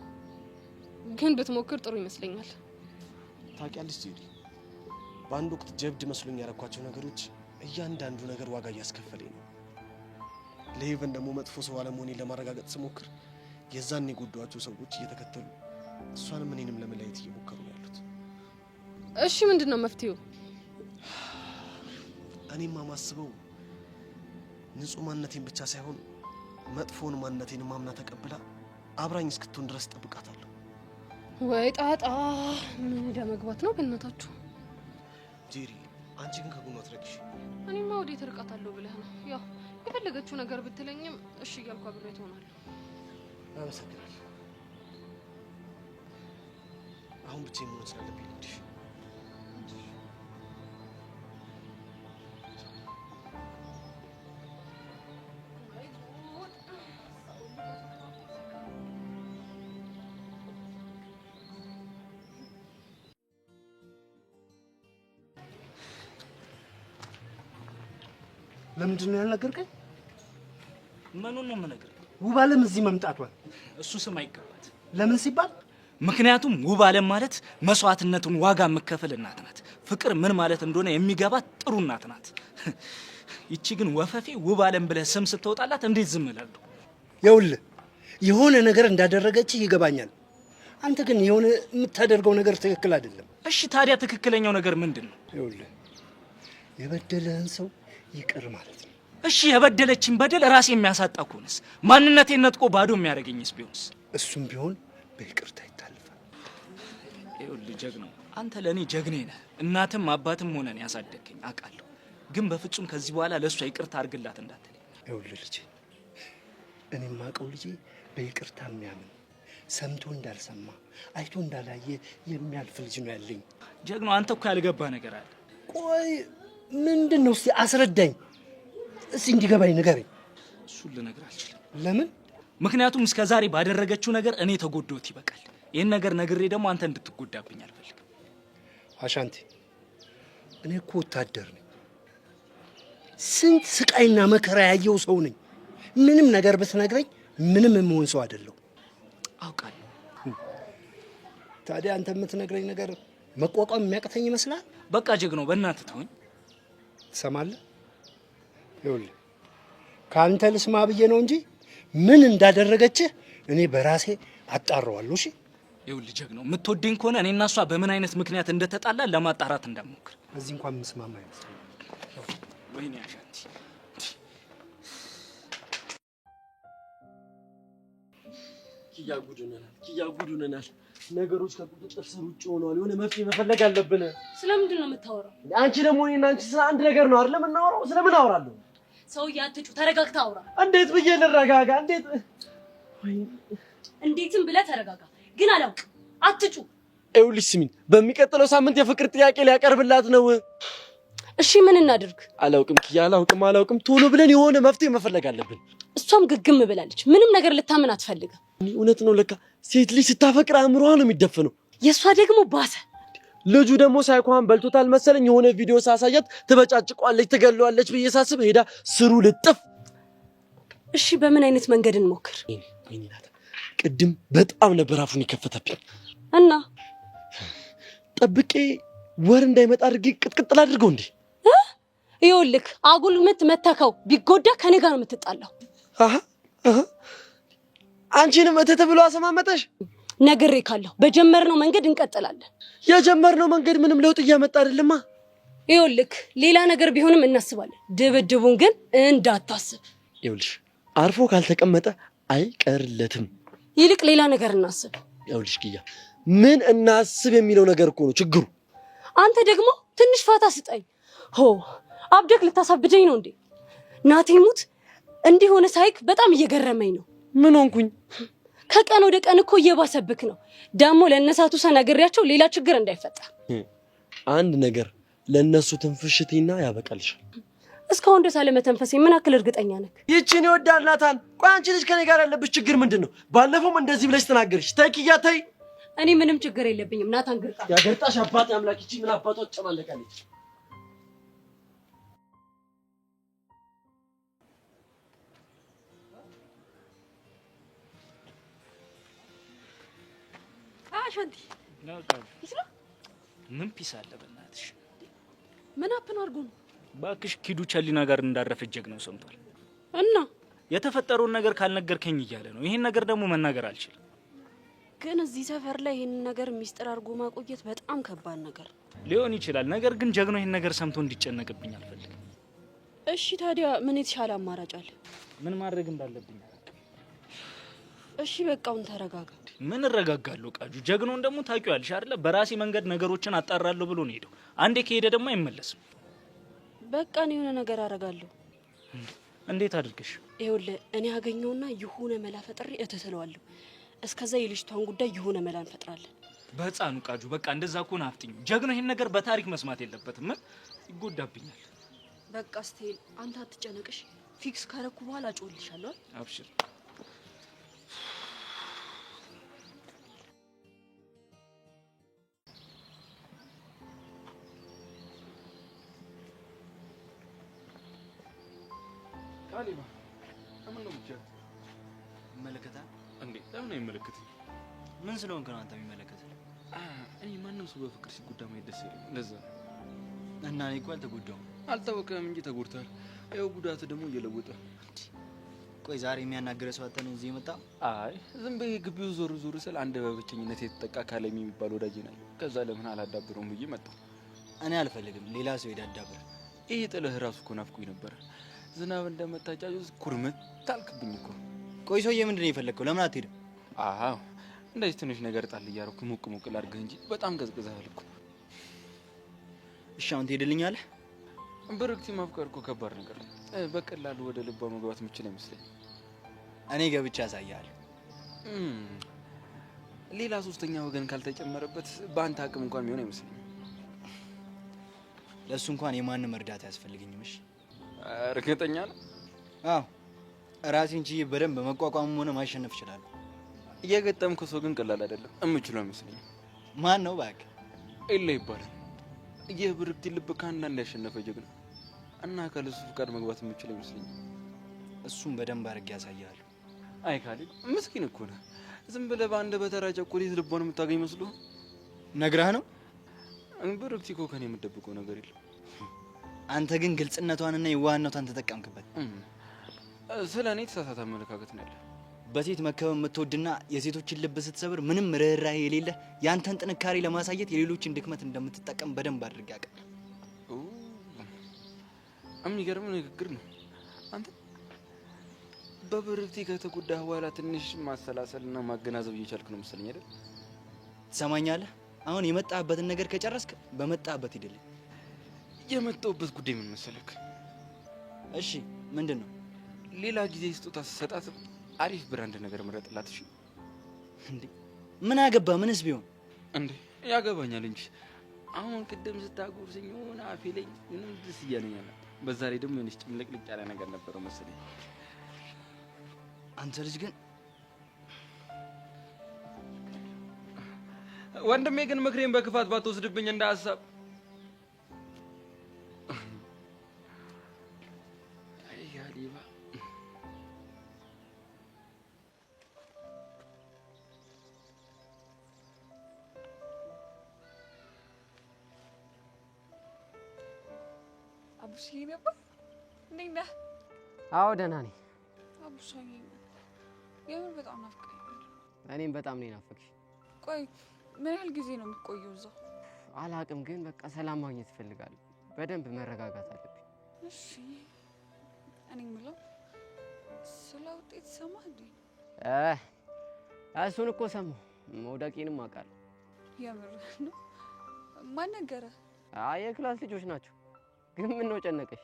ግን ብትሞክር ጥሩ ይመስለኛል። ታውቂያለሽ ጄሪ በአንድ ወቅት ጀብድ መስሎኝ ያረኳቸው ነገሮች እያንዳንዱ ነገር ዋጋ እያስከፈለኝ ነው። ለሄቨን ደግሞ መጥፎ ሰው አለመሆኔን ለማረጋገጥ ስሞክር የዛን የጎዳኋቸው ሰዎች እየተከተሉ እሷንም እኔንም ለመለየት እየሞከሩ ነው ያሉት። እሺ ምንድን ነው መፍትሄው? እኔማ ማስበው ንጹህ ማንነቴን ብቻ ሳይሆን መጥፎውን ማንነቴን ማምና ተቀብላ አብራኝ እስክትሆን ድረስ ጠብቃታለሁ። ወይ ጣጣ ምን እንደመግባት ነው በእናታችሁ። ጄሪ አንቺ ግን ከጎኗ አትረግሽ። እኔማ ወዴት እርቃታለሁ ብለህ ነው? ያው የፈለገችው ነገር ብትለኝም እሺ እያልኩ አብሬ ትሆናለሁ። አመሰግናለሁ። አሁን ብቻ መሆን ስላለብኝ ልጅ ለምንድን ነው ያልነገርከኝ? ምኑን ነው የምነግርህ? ውብ አለም እዚህ መምጣቷል እሱ ስም አይገባት። ለምን ሲባል? ምክንያቱም ውብ አለም ማለት መስዋዕትነቱን ዋጋ የምከፍል እናት ናት። ፍቅር ምን ማለት እንደሆነ የሚገባት ጥሩ እናት ናት። ይቺ ግን ወፈፌ ውብ አለም ብለህ ስም ስትወጣላት እንዴት ዝም እላለሁ? ይኸውልህ የሆነ ነገር እንዳደረገች ይገባኛል። አንተ ግን የሆነ የምታደርገው ነገር ትክክል አይደለም። እሺ ታዲያ ትክክለኛው ነገር ምንድን ነው? ይኸውልህ የበደለህን ሰው ይቅር ማለት ነው። እሺ የበደለችን በደል ራሴ የሚያሳጣ ከሆነስ? ማንነቴን ነጥቆ ባዶ የሚያደርገኝስ ቢሆንስ? እሱም ቢሆን በይቅርታ ይታለፋል። ይኸውልህ ጀግናው፣ አንተ ለእኔ ጀግኔ ነህ። እናትም አባትም ሆነን ያሳደግከኝ አውቃለሁ። ግን በፍጹም ከዚህ በኋላ ለእሷ ይቅርታ አድርግላት እንዳትለኝ። ይኸውልህ ልጄ፣ እኔ የማውቀው ልጄ በይቅርታ የሚያምን ሰምቶ እንዳልሰማ አይቶ እንዳላየ የሚያልፍ ልጅ ነው ያለኝ። ጀግናው፣ አንተ እኮ ያልገባ ነገር አለ። ቆይ ምንድን ነው? እስቲ አስረዳኝ። እስቲ እንዲገባኝ ንገረኝ። እሱን ልነግርህ አልችልም። ለምን? ምክንያቱም እስከ ዛሬ ባደረገችው ነገር እኔ ተጎዳሁት ይበቃል። ይህን ነገር ነግሬ ደግሞ አንተ እንድትጎዳብኝ አልፈልግም። አሻንቲ፣ እኔ እኮ ወታደር ነኝ። ስንት ስቃይና መከራ ያየው ሰው ነኝ። ምንም ነገር ብትነግረኝ ምንም የምሆን ሰው አይደለሁ። አውቃለሁ። ታዲያ አንተ የምትነግረኝ ነገር መቋቋም የሚያቅተኝ ይመስላል? በቃ ጀግናው በእናትህ ተወኝ። ትሰማለህ? ይኸውልህ ከአንተ ልስማ ብዬ ነው እንጂ ምን እንዳደረገችህ እኔ በራሴ አጣራዋለሁ። እሺ ይኸውልህ ጀግናው የምትወደኝ ከሆነ እኔና እሷ በምን አይነት ምክንያት እንደተጣላ ለማጣራት እንዳትሞክር። እዚህ እንኳን የምስማማ አይመስለኝም። ወይኔ አሻንቲ ኪያ ጉድ ሆነናል። ነገሮች ከቁጥጥር ስር ውጭ ሆነዋል። የሆነ መፍትሄ መፈለግ አለብን። ስለምንድን ነው የምታወራው? አንቺ ደግሞ እኔና አንቺ ስለ አንድ ነገር ነው አይደል የምናወራው? ስለምን አወራለሁ? ሰውዬ አትጩ፣ ተረጋግተህ አውራ። እንዴት ብዬ ልረጋጋ? እንዴትም ብለህ ተረጋጋ። ግን አላውቅም፣ አትጩ። ይኸውልሽ ስሚኝ፣ በሚቀጥለው ሳምንት የፍቅር ጥያቄ ሊያቀርብላት ነው። እሺ ምን እናድርግ? አላውቅም ኪያ፣ አላውቅም። ቶሎ ብለን የሆነ መፍትሄ መፈለግ አለብን። እሷም ግግም ብላለች። ምንም ነገር ልታምን አትፈልግም። እውነት ነው። ለካ ሴት ልጅ ስታፈቅር አእምሮዋ ነው የሚደፈነው። የእሷ ደግሞ ባሰ። ልጁ ደግሞ ሳይኳን በልቶታል መሰለኝ። የሆነ ቪዲዮ ሳሳያት ትበጫጭቋለች፣ ትገለዋለች ብዬ ሳስብ ሄዳ ስሩ ልጥፍ። እሺ በምን አይነት መንገድ እንሞክር? ቅድም በጣም ነበር አፉን የከፈተብኝ እና ጠብቄ ወር እንዳይመጣ አድርጌ ቅጥቅጥል አድርገው እንዴ። ይኸውልህ አጉል ምት መተከው ቢጎዳ ከኔ ጋር ነው የምትጣላው። አንቺንም እትት ብሎ አሰማመጠሽ? ነግሬ ካለሁ በጀመርነው መንገድ እንቀጥላለን። የጀመርነው መንገድ ምንም ለውጥ እያመጣ አይደለማ። ይኸውልህ ሌላ ነገር ቢሆንም እናስባለን። ድብድቡን ግን እንዳታስብ። ይኸውልሽ አርፎ ካልተቀመጠ አይቀርለትም። ይልቅ ሌላ ነገር እናስብ። ይኸውልሽ ኪያ ምን እናስብ የሚለው ነገር እኮ ነው ችግሩ። አንተ ደግሞ ትንሽ ፋታ ስጠኝ። ሆ አብደክ ልታሳብደኝ ነው እንዴ? ናቴ ሙት እንዲህ ሆነ ሳይክ በጣም እየገረመኝ ነው። ምን ሆንኩኝ? ከቀን ወደ ቀን እኮ እየባሰብክ ነው። ደግሞ ለእነሳቱ ሰናግሬያቸው ሌላ ችግር እንዳይፈጠር። አንድ ነገር ለእነሱ ትንፍሽቴና ያበቃልሻል። እስካሁን ድረስ አለመተንፈሴ ምን አክል እርግጠኛ ነህ? ይቺን ይወዳል ናታን። ቆይ አንቺ ልጅ ከኔ ጋር ያለብሽ ችግር ምንድን ነው? ባለፈውም እንደዚህ ብለሽ ተናገርሽ። ተይ ኪያ ተይ። እኔ ምንም ችግር የለብኝም። ናታን ግርጣ ያገርጣሽ አባቴ አምላክ። ይቺ ምን አባቷ ትጨማለቃለች? አሻንቲ ምን ፒስ አለ በእናትሽ? ምን አፕን አድርጎ ነው? ባክሽ ኪዱ ቸሊና ጋር እንዳረፈች ጀግናው ሰምቷል። እና የተፈጠረውን ነገር ካልነገርከኝ እያለ ነው። ይሄን ነገር ደግሞ መናገር አልችልም። ግን እዚህ ሰፈር ላይ ይሄን ነገር ሚስጥር አድርጎ ማቆየት በጣም ከባድ ነገር ሊሆን ይችላል። ነገር ግን ጀግናው ይሄን ነገር ሰምቶ እንዲጨነቅብኝ አልፈልግም። እሺ ታዲያ ምን የተሻለ አማራጭ አለ? ምን ማድረግ እንዳለብኝ እሺ በቃውን ተረጋጋ። ምን እረጋጋለሁ? ቃጁ ጀግናውን ደግሞ ታውቂዋለሽ አይደለ? በራሴ መንገድ ነገሮችን አጣራለሁ ብሎ ነው ሄደው። አንዴ ከሄደ ደግሞ አይመለስም። በቃ ነው የሆነ ነገር አደርጋለሁ። እንዴት አድርገሽ? ይኸውልህ እኔ አገኘውና የሆነ መላ ፈጥሬ እተሰለዋለሁ። እስከዛ የልጅቷን ጉዳይ የሆነ መላ እንፈጥራለን። በህፃኑ ቃጁ በቃ እንደዛ ከሆነ አፍጥኝ። ጀግናው ይሄን ነገር በታሪክ መስማት የለበትም። ይጎዳብኛል። በቃ ስቴል አንተ አትጨነቅሽ። ፊክስ ካረኩ በኋላ አጮልሻለሁ። አብሽር። ካሊባ ለምን ነው ብቻ ይመለከታል እንዴ? ለምን ነው የሚመለከተኝ? ምን ስለሆንክ ነው አንተ የሚመለከተው? እኔ ማንም ሰው በፍቅር ሲጎዳ ማየት ደስ ይለኛል። ለዛ እና እኔ እኮ አልተጎዳሁም። አልታወቀም እንጂ ተጎድተሃል። ይኸው ጉዳት ደግሞ እየለወጠ። ቆይ ዛሬ የሚያናገረ ሰው አጥተህ ነው እዚህ የመጣው? አይ ዝም ብዬ ግቢው ዞር ዞር ስል አንድ በብቸኝነት የተጠቃ ካለኝ የሚባል ወዳጅ ነኝ። ከዛ ለምን አላዳብረውም ብዬ መጣሁ። እኔ አልፈልግም፣ ሌላ ሰው ይዳዳብር። ይሄ ጥልህ ራሱ እኮ ናፍቆኝ ነበረ። ዝናብ እንደመታጫጭ ኩርምት ታልክብኝ እኮ። ቆይ ሰውዬ ምንድን ነው የፈለግከው? ለምን አትሄድም? አዎ እንደዚህ ትንሽ ነገር ጣል እያደረኩ ሞቅ ሞቅ ላድርግህ እንጂ በጣም ቀዝቅዘሃል እኮ። እሺ አሁን ትሄድልኛለህ? ብርክቲ ማፍቀር እኮ ከባድ ነገር ነው። በቀላሉ ወደ ልቧ መግባት የምችል አይመስለኝም። እኔ ገብቼ አሳያለሁ። ሌላ ሶስተኛ ወገን ካልተጨመረበት በአንተ አቅም እንኳን የሚሆን አይመስለኝም። ለእሱ እንኳን የማንም እርዳታ አያስፈልገኝም። እሺ እርግጠኛ ነህ? አዎ ራሴን ችዬ በደንብ መቋቋምም ሆነ ማሸነፍ እችላለሁ። እየገጠምከው ሰው ግን ቀላል አይደለም። የምችለው አይመስለኝም። ማን ነው እባክህ? ኤላ ይባላል። የብርክቲ ልብ ከአንዳንድ ያሸነፈ ጀግና እና ካለሱ ፍቃድ መግባት የምችል አይመስለኝም። እሱም በደንብ አድርጌ ያሳያለሁ። አይ ካሌብ ምስኪን እኮ ነህ። ዝም ብለህ በአንድ በተራ ቸኮሌት ልቦን የምታገኝ መስሎ ነግረህ ነው? ብሩክቲ እኮ ከኔ የምትደብቀው ነገር የለም። አንተ ግን ግልጽነቷንና የዋህነቷን ተጠቀምክበት። ስለ እኔ ተሳሳተ አመለካከት ነው ያለ። በሴት መከበብ የምትወድና የሴቶችን ልብ ስትሰብር ምንም ርህራሄ የሌለ ያንተን ጥንካሬ ለማሳየት የሌሎችን ድክመት እንደምትጠቀም በደንብ አድርጌ አውቃለሁ። የሚገርም ንግግር ነው። አንተ በብሩክቲ ከተጎዳህ በኋላ ትንሽ ማሰላሰልና ማገናዘብ እየቻልክ ነው መሰለኝ አይደል? ትሰማኛለህ? አሁን የመጣህበትን ነገር ከጨረስክ በመጣህበት ሂድልኝ። የመጣሁበት ጉዳይ ምን መሰለክ? እሺ ምንድን ነው? ሌላ ጊዜ ስጦታ ስትሰጣት አሪፍ ብራንድ ነገር ምረጥላት። እሺ እንዴ ምን አገባ? ምንስ ቢሆን እንዴ ያገባኛል እንጂ አሁን ቅድም ስታጎርሰኝ ሆነ አፌ ላይ ምንም ደስ እያለኝ አለ። በዛ ላይ ደግሞ የሆነች ጭምልቅልቅ ያለ ነገር ነበረው መሰለኝ። አንተ ልጅ ግን ወንድሜ ግን ምክሬን በክፋት ባትወስድብኝ እንደ ሀሳብ። አቡሻዬ ነበር። እንዴት ነህ? አዎ ደህና ነኝ። አቡሻዬ የምር በጣም ናፍቀኸኛል። እኔም በጣም ነው ናፈቅሽ። ቆይ ምን ያህል ጊዜ ነው የምትቆየው እዛ? አላቅም፣ ግን በቃ ሰላም ማግኘት እፈልጋለሁ። በደንብ መረጋጋት አለብኝ። እሺ እኔ የምለው ስለ ውጤት ሰማህ እንዴ? እሱን እኮ ሰማሁ፣ መውደቄንም አውቃለሁ። የምር ነው? ማን ነገረህ? የክላስ ልጆች ናቸው። ግን ምን ነው ጨነቀሽ?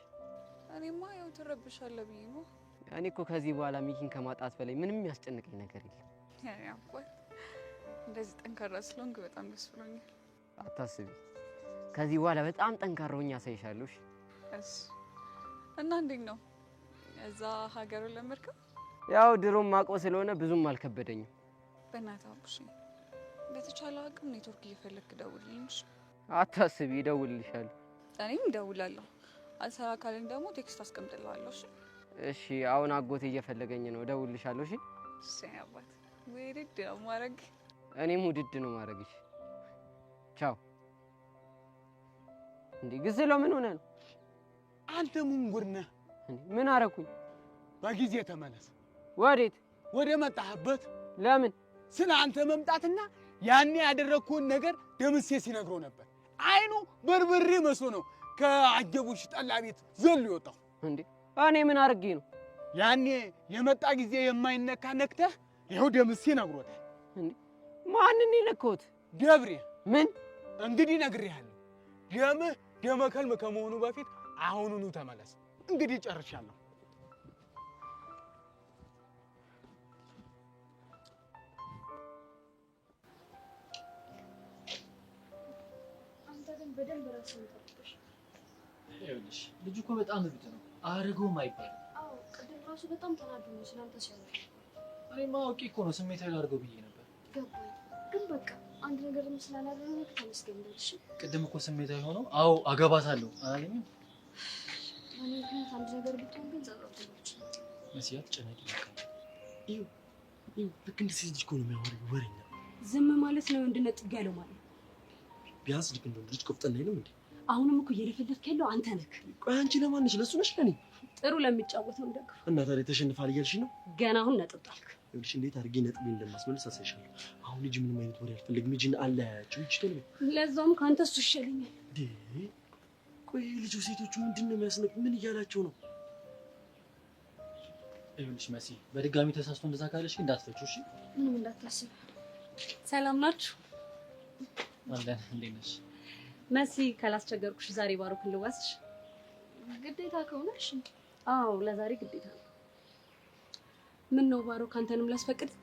እኔማ ያው ትረብሻለህ ብዬ ነው። እኔ እኮ ከዚህ በኋላ ሚኪን ከማጣት በላይ ምንም የሚያስጨንቀኝ ነገር የለም። ያው እንደዚህ ጠንካራ ስለሆንክ በጣም ደስ ብሎኛል። አታስቢ፣ ከዚህ በኋላ በጣም ጠንካራ ሆኜ አሳይሻለሁ። እሺ እና እንዴት ነው እዛ ሀገሩን ለመድከው? ያው ድሮም ማውቀው ስለሆነ ብዙም አልከበደኝም። በእናትህ አቡሽ በተቻለ አቅም ኔትወርክ እየፈለክ ደውልልኝ። አታስቢ፣ እደውልልሻለሁ። እኔም እደውላለሁ። አልሰራ ካለኝ ደግሞ ቴክስት አስቀምጥልሃለሁ። እሺ አሁን አጎቴ እየፈለገኝ ነው፣ እደውልልሻለሁ። እሺ አባት ውድድ ነው ማድረግ። እኔም ውድድ ነው ማድረግሽ። ቻው። እንዴ ግስለው ምን ሆነ ነው? አንተ ምን ጉድ ነህ? ምን አረኩኝ? በጊዜ ተመለስ። ወዴት? ወደ መጣህበት። ለምን? ስለ አንተ መምጣትና ያኔ ያደረግኩን ነገር ደምሴ ሲነግረው ነበር። አይኑ በርበሬ መስሎ ነው ከአጀቡሽ ጠላ ቤት ዘሎ ይወጣው። እንዴ እኔ ምን አርጌ ነው? ያኔ የመጣ ጊዜ የማይነካ ነክተህ ይኸው ደምሴ ነግሮታል። እንዴ ማንን የነካሁት? ገብሬ። ምን? እንግዲህ ነግሬሃለሁ። ደምህ ደመ ከልብ ከመሆኑ በፊት አሁኑኑ ተመለስ። እንግዲህ ጨርሻለሁ። በደንብ ራስን ጠብቀሽ። ይኸውልሽ ልጁ እኮ በጣም እብድ ነው። አያደርገውም አይባልም። አዎ ቅድም ራሱ በጣም ተናዶ ነው ስላንተ ሲያወራ። እኔማ አውቄ እኮ ነው ስሜታዊ ላድርገው ብዬ ነበር። ገባኝ። ግን በቃ አንድ ነገር ስላላደረገ ተመስገን በል። እሺ ቅድም እኮ ስሜታዊ ሆኖ አዎ አገባታለሁ አላለኝም? እኔ ምክንያት አንድ ነገር ብትሆን ግን ጸሎትሎች መስያት ጨነቂ በቃ። ይኸው ልክ እንደ ሴት ልጅ እኮ ነው የሚያወራው። ወሬኛ ዝም ማለት ነው እንድነጥ ያለው ማለት ቢያንስ ልክ እንደ ልጅ ቆፍጠን አይልም እንዴ? አሁንም እኮ እየለፈለፍክ ያለው አንተ ነህ። ቆይ አንቺ ለማን ነሽ? ለሱ ነሽ ለኔ? ጥሩ ለሚጫወተው እንደግፍ። እና ታዲያ ተሸንፋል እያልሽ ነው? ገና አሁን ነጥብ ጣልክ። ይኸውልሽ እንዴት አድርጌ ነጥቤ እንደማስመልስ አሳይሻለሁ። አሁን ልጅ ምንም አይነት ወሬ አልፈልግም። ልጅን አለያያቸው ይችላል። ለዛውም ካንተ እሱ ይሻለኛል። ቆይ ልጁ ሴቶቹ ምንድን ነው የሚያስነቅ? ምን እያላቸው ነው? ይኸውልሽ መሲ በድጋሚ ተሳስቶ እንደዛ ካለሽ ግን እንዳትፈጪው እሺ? ምንም እንዳታስብ። ሰላም ናችሁ? አለን። እንዴት ነሽ መሲ? ካላስቸገርኩሽ ዛሬ ባሮክን ልዋስሽ? ግዴታ ከሆነሽ? አዎ ለዛሬ ግዴታ ነው። ምን ነው ባሮክ አንተንም ላስፈቅድክ?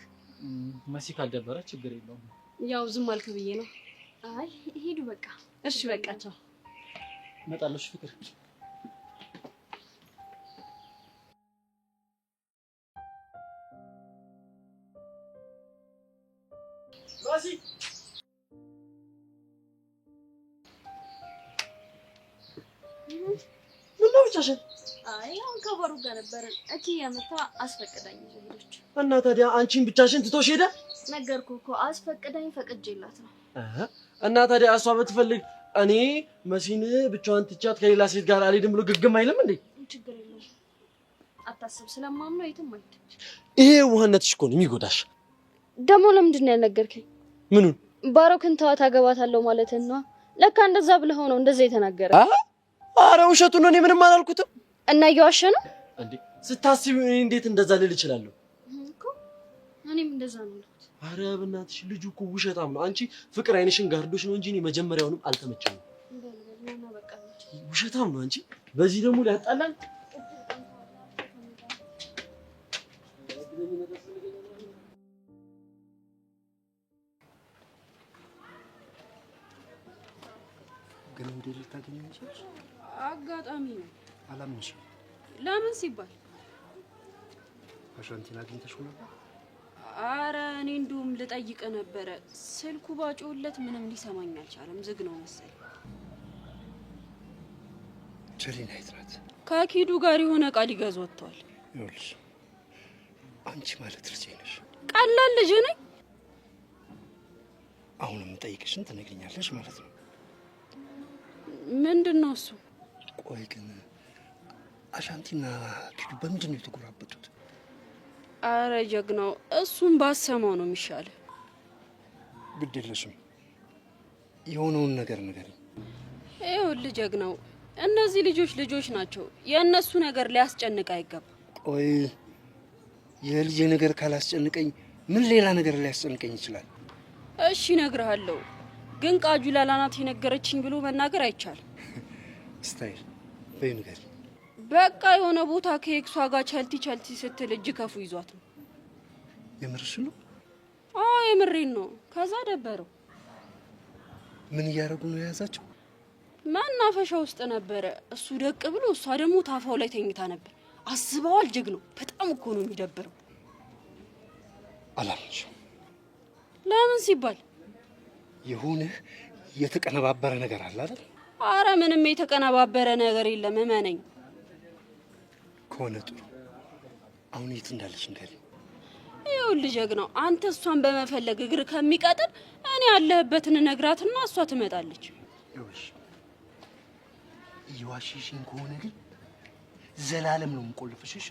መሲ ካልደበረ ችግር የለውም። ያው ዝም አልክ ብዬ ነው። አይ ሂዱ በቃ። እሺ በቃ ቻው። እመጣለሁ። ፍቅር መሲ ምነው ብቻሽን? አይ አሁን ከባሩ ጋር ነበር እቺ ያመጣ አስፈቅዳኝ ሄደች። እና ታዲያ አንቺን ብቻሽን ትቶሽ ሄደ? ነገርኩ እኮ አስፈቅዳኝ ፈቅጄላት ነው። እና ታዲያ እሷ ብትፈልግ እኔ መሲን ብቻዋን ትቻት ከሌላ ሴት ጋር አልሄድም ብሎ ግግም አይልም እንዴ? ችግር የለውም አታስብ፣ ስለማምነው የትም አይሄድም። ይሄ ውሃነትሽ እኮ ነው የሚጎዳሽ። ደግሞ ለምንድን ነው ያልነገርከኝ? ምኑን? ባሮክን ተዋት አገባታለሁ ማለትን ነው። ለካ እንደዛ ብለህ ነው እንደዛ የተናገረ። ኧረ ውሸቱን ነው፣ እኔ ምንም አላልኩትም። እና እየዋሸ ነው እንዴ? ስታስቢ እኔ እንዴት እንደዛ ልል እችላለሁ እኮ? እኔም እንደዛ ነው ያልኩት። ኧረ በእናትሽ ልጁ እኮ ውሸታም ነው። አንቺ ፍቅር አይንሽን ጋርዶሽ ነው እንጂ እኔ መጀመሪያውንም አልተመቸኝም። ውሸታም ነው አንቺ። በዚህ ደግሞ ሊያጣላን ግን እንዴት ልታገኘኝ ይችላል? አጋጣሚ ነው። አላምንሽም። ለምን ሲባል አሻንቲን አግኝተሽው ነበር? አረ እኔ እንደውም ልጠይቅ ነበረ። ስልኩ ባጮለት ምንም ሊሰማኝ አልቻለም። ዝግ ነው መሰለኝ። ቸሪና የት ናት? ከኪዱ ጋር የሆነ ዕቃ ሊገዙ ወጥተዋል። ይኸውልሽ አንቺ ማለት ልጄ ነሽ። ቀላል ልጅ ነኝ። አሁንም ጠይቅሽን ትነግሪኛለሽ ማለት ነው። ምንድነው እሱ? ቆይ ግን አሻንቲና ኪዱ በምንድን ነው የተጎራበጡት? አረ ጀግናው፣ እሱን ባሰማው ነው የሚሻለው። ግድ የለሽም የሆነውን ነገር ንገሪኝ። ይኸውልህ ጀግናው፣ እነዚህ ልጆች ናቸው። የእነሱ ነገር ሊያስጨንቅ አይገባም። ቆይ የልጄ ነገር ካላስጨንቀኝ ምን ሌላ ነገር ሊያስጨንቀኝ ይችላል? እሺ እነግርሃለሁ፣ ግን ቃጁ ላላናት የነገረችኝ ብሎ መናገር አይቻልም። ስታይል በይ ንገሪኝ። በቃ የሆነ ቦታ ከኤክሷ ጋር ቸልቲ ስትል እጅ ከፉ ይዟት ነው። የምርሽ ነው? አዎ የምሬን ነው። ከዛ ደበረው። ምን እያደረጉ ነው የያዛቸው? መናፈሻ ውስጥ ነበረ። እሱ ደቅ ብሎ እሷ ደግሞ ታፋው ላይ ተኝታ ነበር። አስበዋል? ጀግናው፣ በጣም እኮ ነው የሚደብረው። አላምንሽም። ለምን ሲባል የሆነ የተቀነባበረ ነገር አለ አይደል? አረ ምንም የተቀነባበረ ነገር የለም፣ እመነኝ። ከሆነ ጥሩ። አሁን የት እንዳለች ንገሪኝ። ይኸውልህ ጀግናው፣ አንተ እሷን በመፈለግ እግር ከሚቀጥል እኔ ያለህበትን ነግራትና እሷ ትመጣለች። ይኸውልሽ እየዋሸሽኝ ከሆነ ግን ዘላለም ነው የምቆልፍሽ። እሺ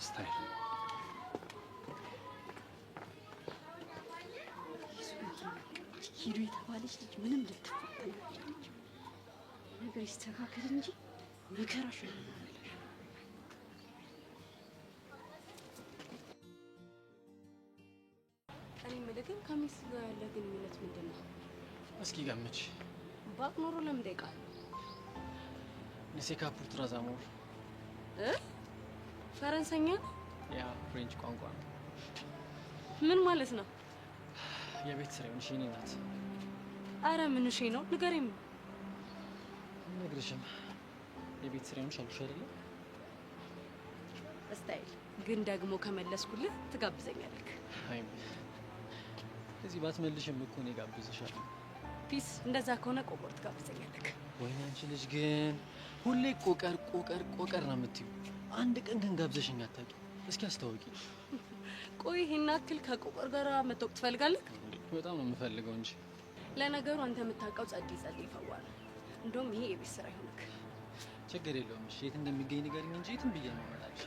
ስታይል ሂዱ የተባለች ልጅ ምንም ልትፈተን አልቻለች። ነገር ይስተካከል እንጂ መከራሽ ነው። እኔ የምልህ ግን ከሚስት ጋር ያለ ግንኙነት ምንድን ነው? እስኪ ገምች። ባቅ ኖሮ ለምን ደቃል? ለሴካ ፑር ትራዛሞር ፈረንሰኛ ያ ፍሬንች ቋንቋ ነው። ምን ማለት ነው? የቤት ስራ ይሁን ሽኔ ናት። አረ ምን እሺ ነው ንገረኝ። ነግርሽም የቤት ስራ ይሁን ሻልኩሽ አይደለ? ስታይል ግን ደግሞ ከመለስኩልህ ትጋብዘኛለህ። አይ እዚህ ባትመልሽም እኮ እኔ ጋብዝሻለሁ። ፒስ እንደዛ ከሆነ ቆቆር ትጋብዘኛለህ። ወይኔ አንቺ ልጅ ግን ሁሌ ቆቀር ነው የምትይው። አንድ ቀን ግን ጋብዘሽኝ አታውቂ። እስኪ አስተዋውቂ። ቆይ ይሄን አክል ከቆቆር ጋር መተውቅ ትፈልጋለህ? በጣም ነው የምፈልገው እንጂ። ለነገሩ አንተ የምታውቀው ጸዲ ይፈዋል። እንደውም ይሄ የቤት ስራ ይሆንክ። ችግር የለውም። እሺ የት እንደሚገኝ ንገሪኝ እንጂ የትም ብዬ ነው የምመጣልሽ።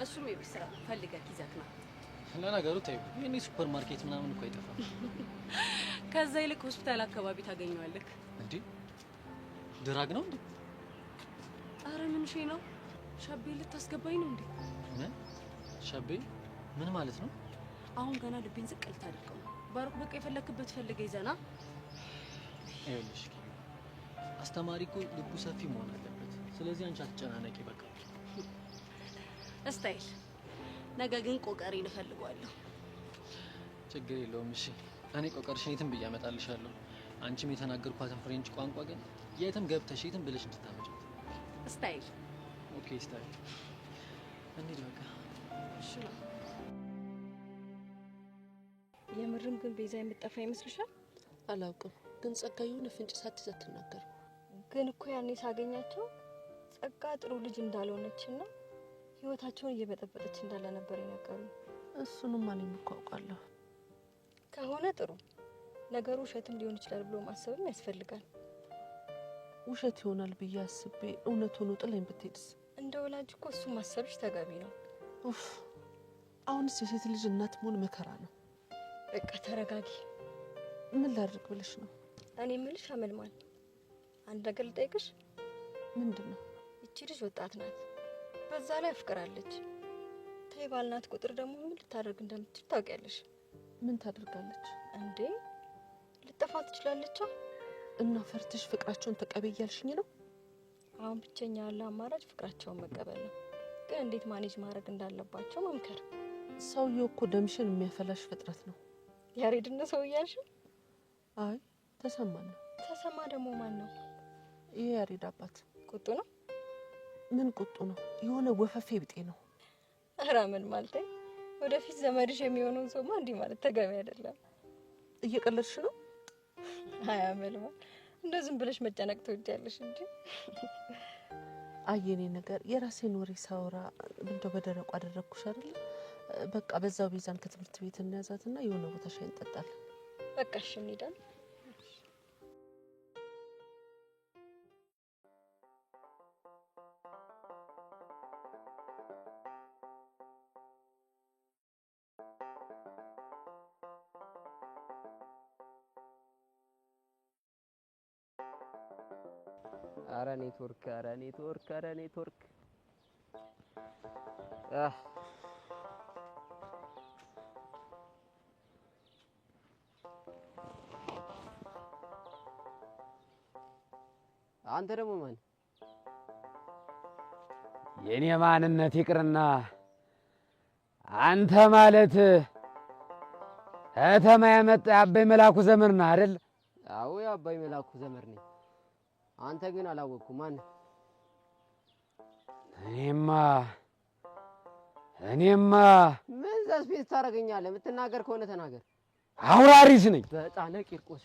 እሱም የቤት ስራ ፈልገህ ይዘህ ና። ለነገሩ ተይው፣ የኔ ሱፐር ማርኬት ምናምን እኮ አይጠፋም። ከዛ ይልቅ ሆስፒታል አካባቢ ታገኘዋለህ። እንዴ ድራግ ነው እንዴ? አረ ምን ሺ ነው? ሻቤ ልታስገባኝ ነው እንዴ? ምን ሻቤ? ምን ማለት ነው? አሁን ገና ልቤን ዝቅ ልታደርገው ነው። ባሩክ በቃ የፈለክበት ፈልገህ ይዘና። ይኸውልሽ አስተማሪ እኮ ልቡ ሰፊ መሆን አለበት። ስለዚህ አንቺ አትጨናነቂ በቃ። ስታይል ነገ ግን ቆቀሬን እፈልገዋለሁ። ችግር የለውም። እሺ እኔ ቆቀርሽን የትም ብዬ አመጣልሻለሁ። አንቺም የተናገርኳትን ፍሬንች ቋንቋ ግን የትም ገብተሽ የትም ብለሽ እንድታመጪው። ስታይል ኦኬ ስታይል። እንሂድ በቃ። እሺ ነው። የምርም ግን ቤዛ የምትጠፋ ይመስልሻል? አላውቅም፣ ግን ጸጋ የሆነ ፍንጭ ሳትይዝ አትናገርም። ግን እኮ ያኔ ሳገኛቸው ጸጋ ጥሩ ልጅ እንዳልሆነችና ህይወታቸውን እየበጠበጠች እንዳለ ነበር የነገሩኝ። እሱንም እኔም እኮ አውቃለሁ። ከሆነ ጥሩ ነገሩ ውሸትም ሊሆን ይችላል ብሎ ማሰብም ያስፈልጋል። ውሸት ይሆናል ብዬ አስቤ እውነቱን ጥለኝ ብትሄድስ? እንደ ወላጅ እኮ እሱ ማሰብሽ ተገቢ ነው። ኡፍ አሁንስ የሴት ልጅ እናት መሆን መከራ ነው። በቃ ተረጋጊ። ምን ላድርግ ብለሽ ነው? እኔ የምልሽ አመልማል አንድ ነገር ልጠይቅሽ። ምንድነው? እቺ ልጅ ወጣት ናት፣ በዛ ላይ አፍቅራለች። ተይ ባልናት ቁጥር ደግሞ ምን ልታደርግ እንደምትችል ታውቂያለሽ? ምን ታደርጋለች እንዴ? ልጠፋ ትችላለች። እና ፈርተሽ ፍቅራቸውን ተቀበይ ያልሽኝ ነው? አሁን ብቸኛ ያለ አማራጭ ፍቅራቸውን መቀበል ነው። ግን እንዴት ማኔጅ ማድረግ እንዳለባቸው መምከር። ሰውየው እኮ ደምሽን የሚያፈላሽ ፍጥረት ነው። ያሬድነ ሰው እያልሽ? አይ ተሰማ ነው። ተሰማ ደግሞ ማን ነው? ይሄ ያሬድ አባት። ቁጡ ነው? ምን ቁጡ ነው? የሆነ ወፈፌ ብጤ ነው። ኧረ ምን ማለት ወደፊት ዘመድሽ የሚሆነው ሰውማ እንዲህ ማለት ተገቢ አይደለም። እየቀለድሽ ነው? አይ አመልማ እንደ ዝም ብለሽ መጨነቅ ትወጃለሽ እንጂ። አየኔ ነገር የራሴን ወሬ ሳወራ እንደው በደረቁ አደረኩሽ አይደል? በቃ በዛው ቤዛን ከትምህርት ቤት እንያዛትና የሆነ ቦታ ሻይ እንጠጣለን። በቃ እሺ እንሂዳለን። አረ ኔትወርክ አንተ ደግሞ ማን? የኔ ማንነት ይቅርና አንተ ማለት ከተማ የመጣ አባይ መላኩ ዘመር ነህ አይደል? አዎ የአባይ መላኩ ዘመር ነኝ። አንተ ግን አላወቅኩም። ማን? እኔማ ምን ዛስፔስ ታደርገኛለህ? የምትናገር ከሆነ ተናገር። አውራሪስ ነኝ። በጣነ ቂርቆስ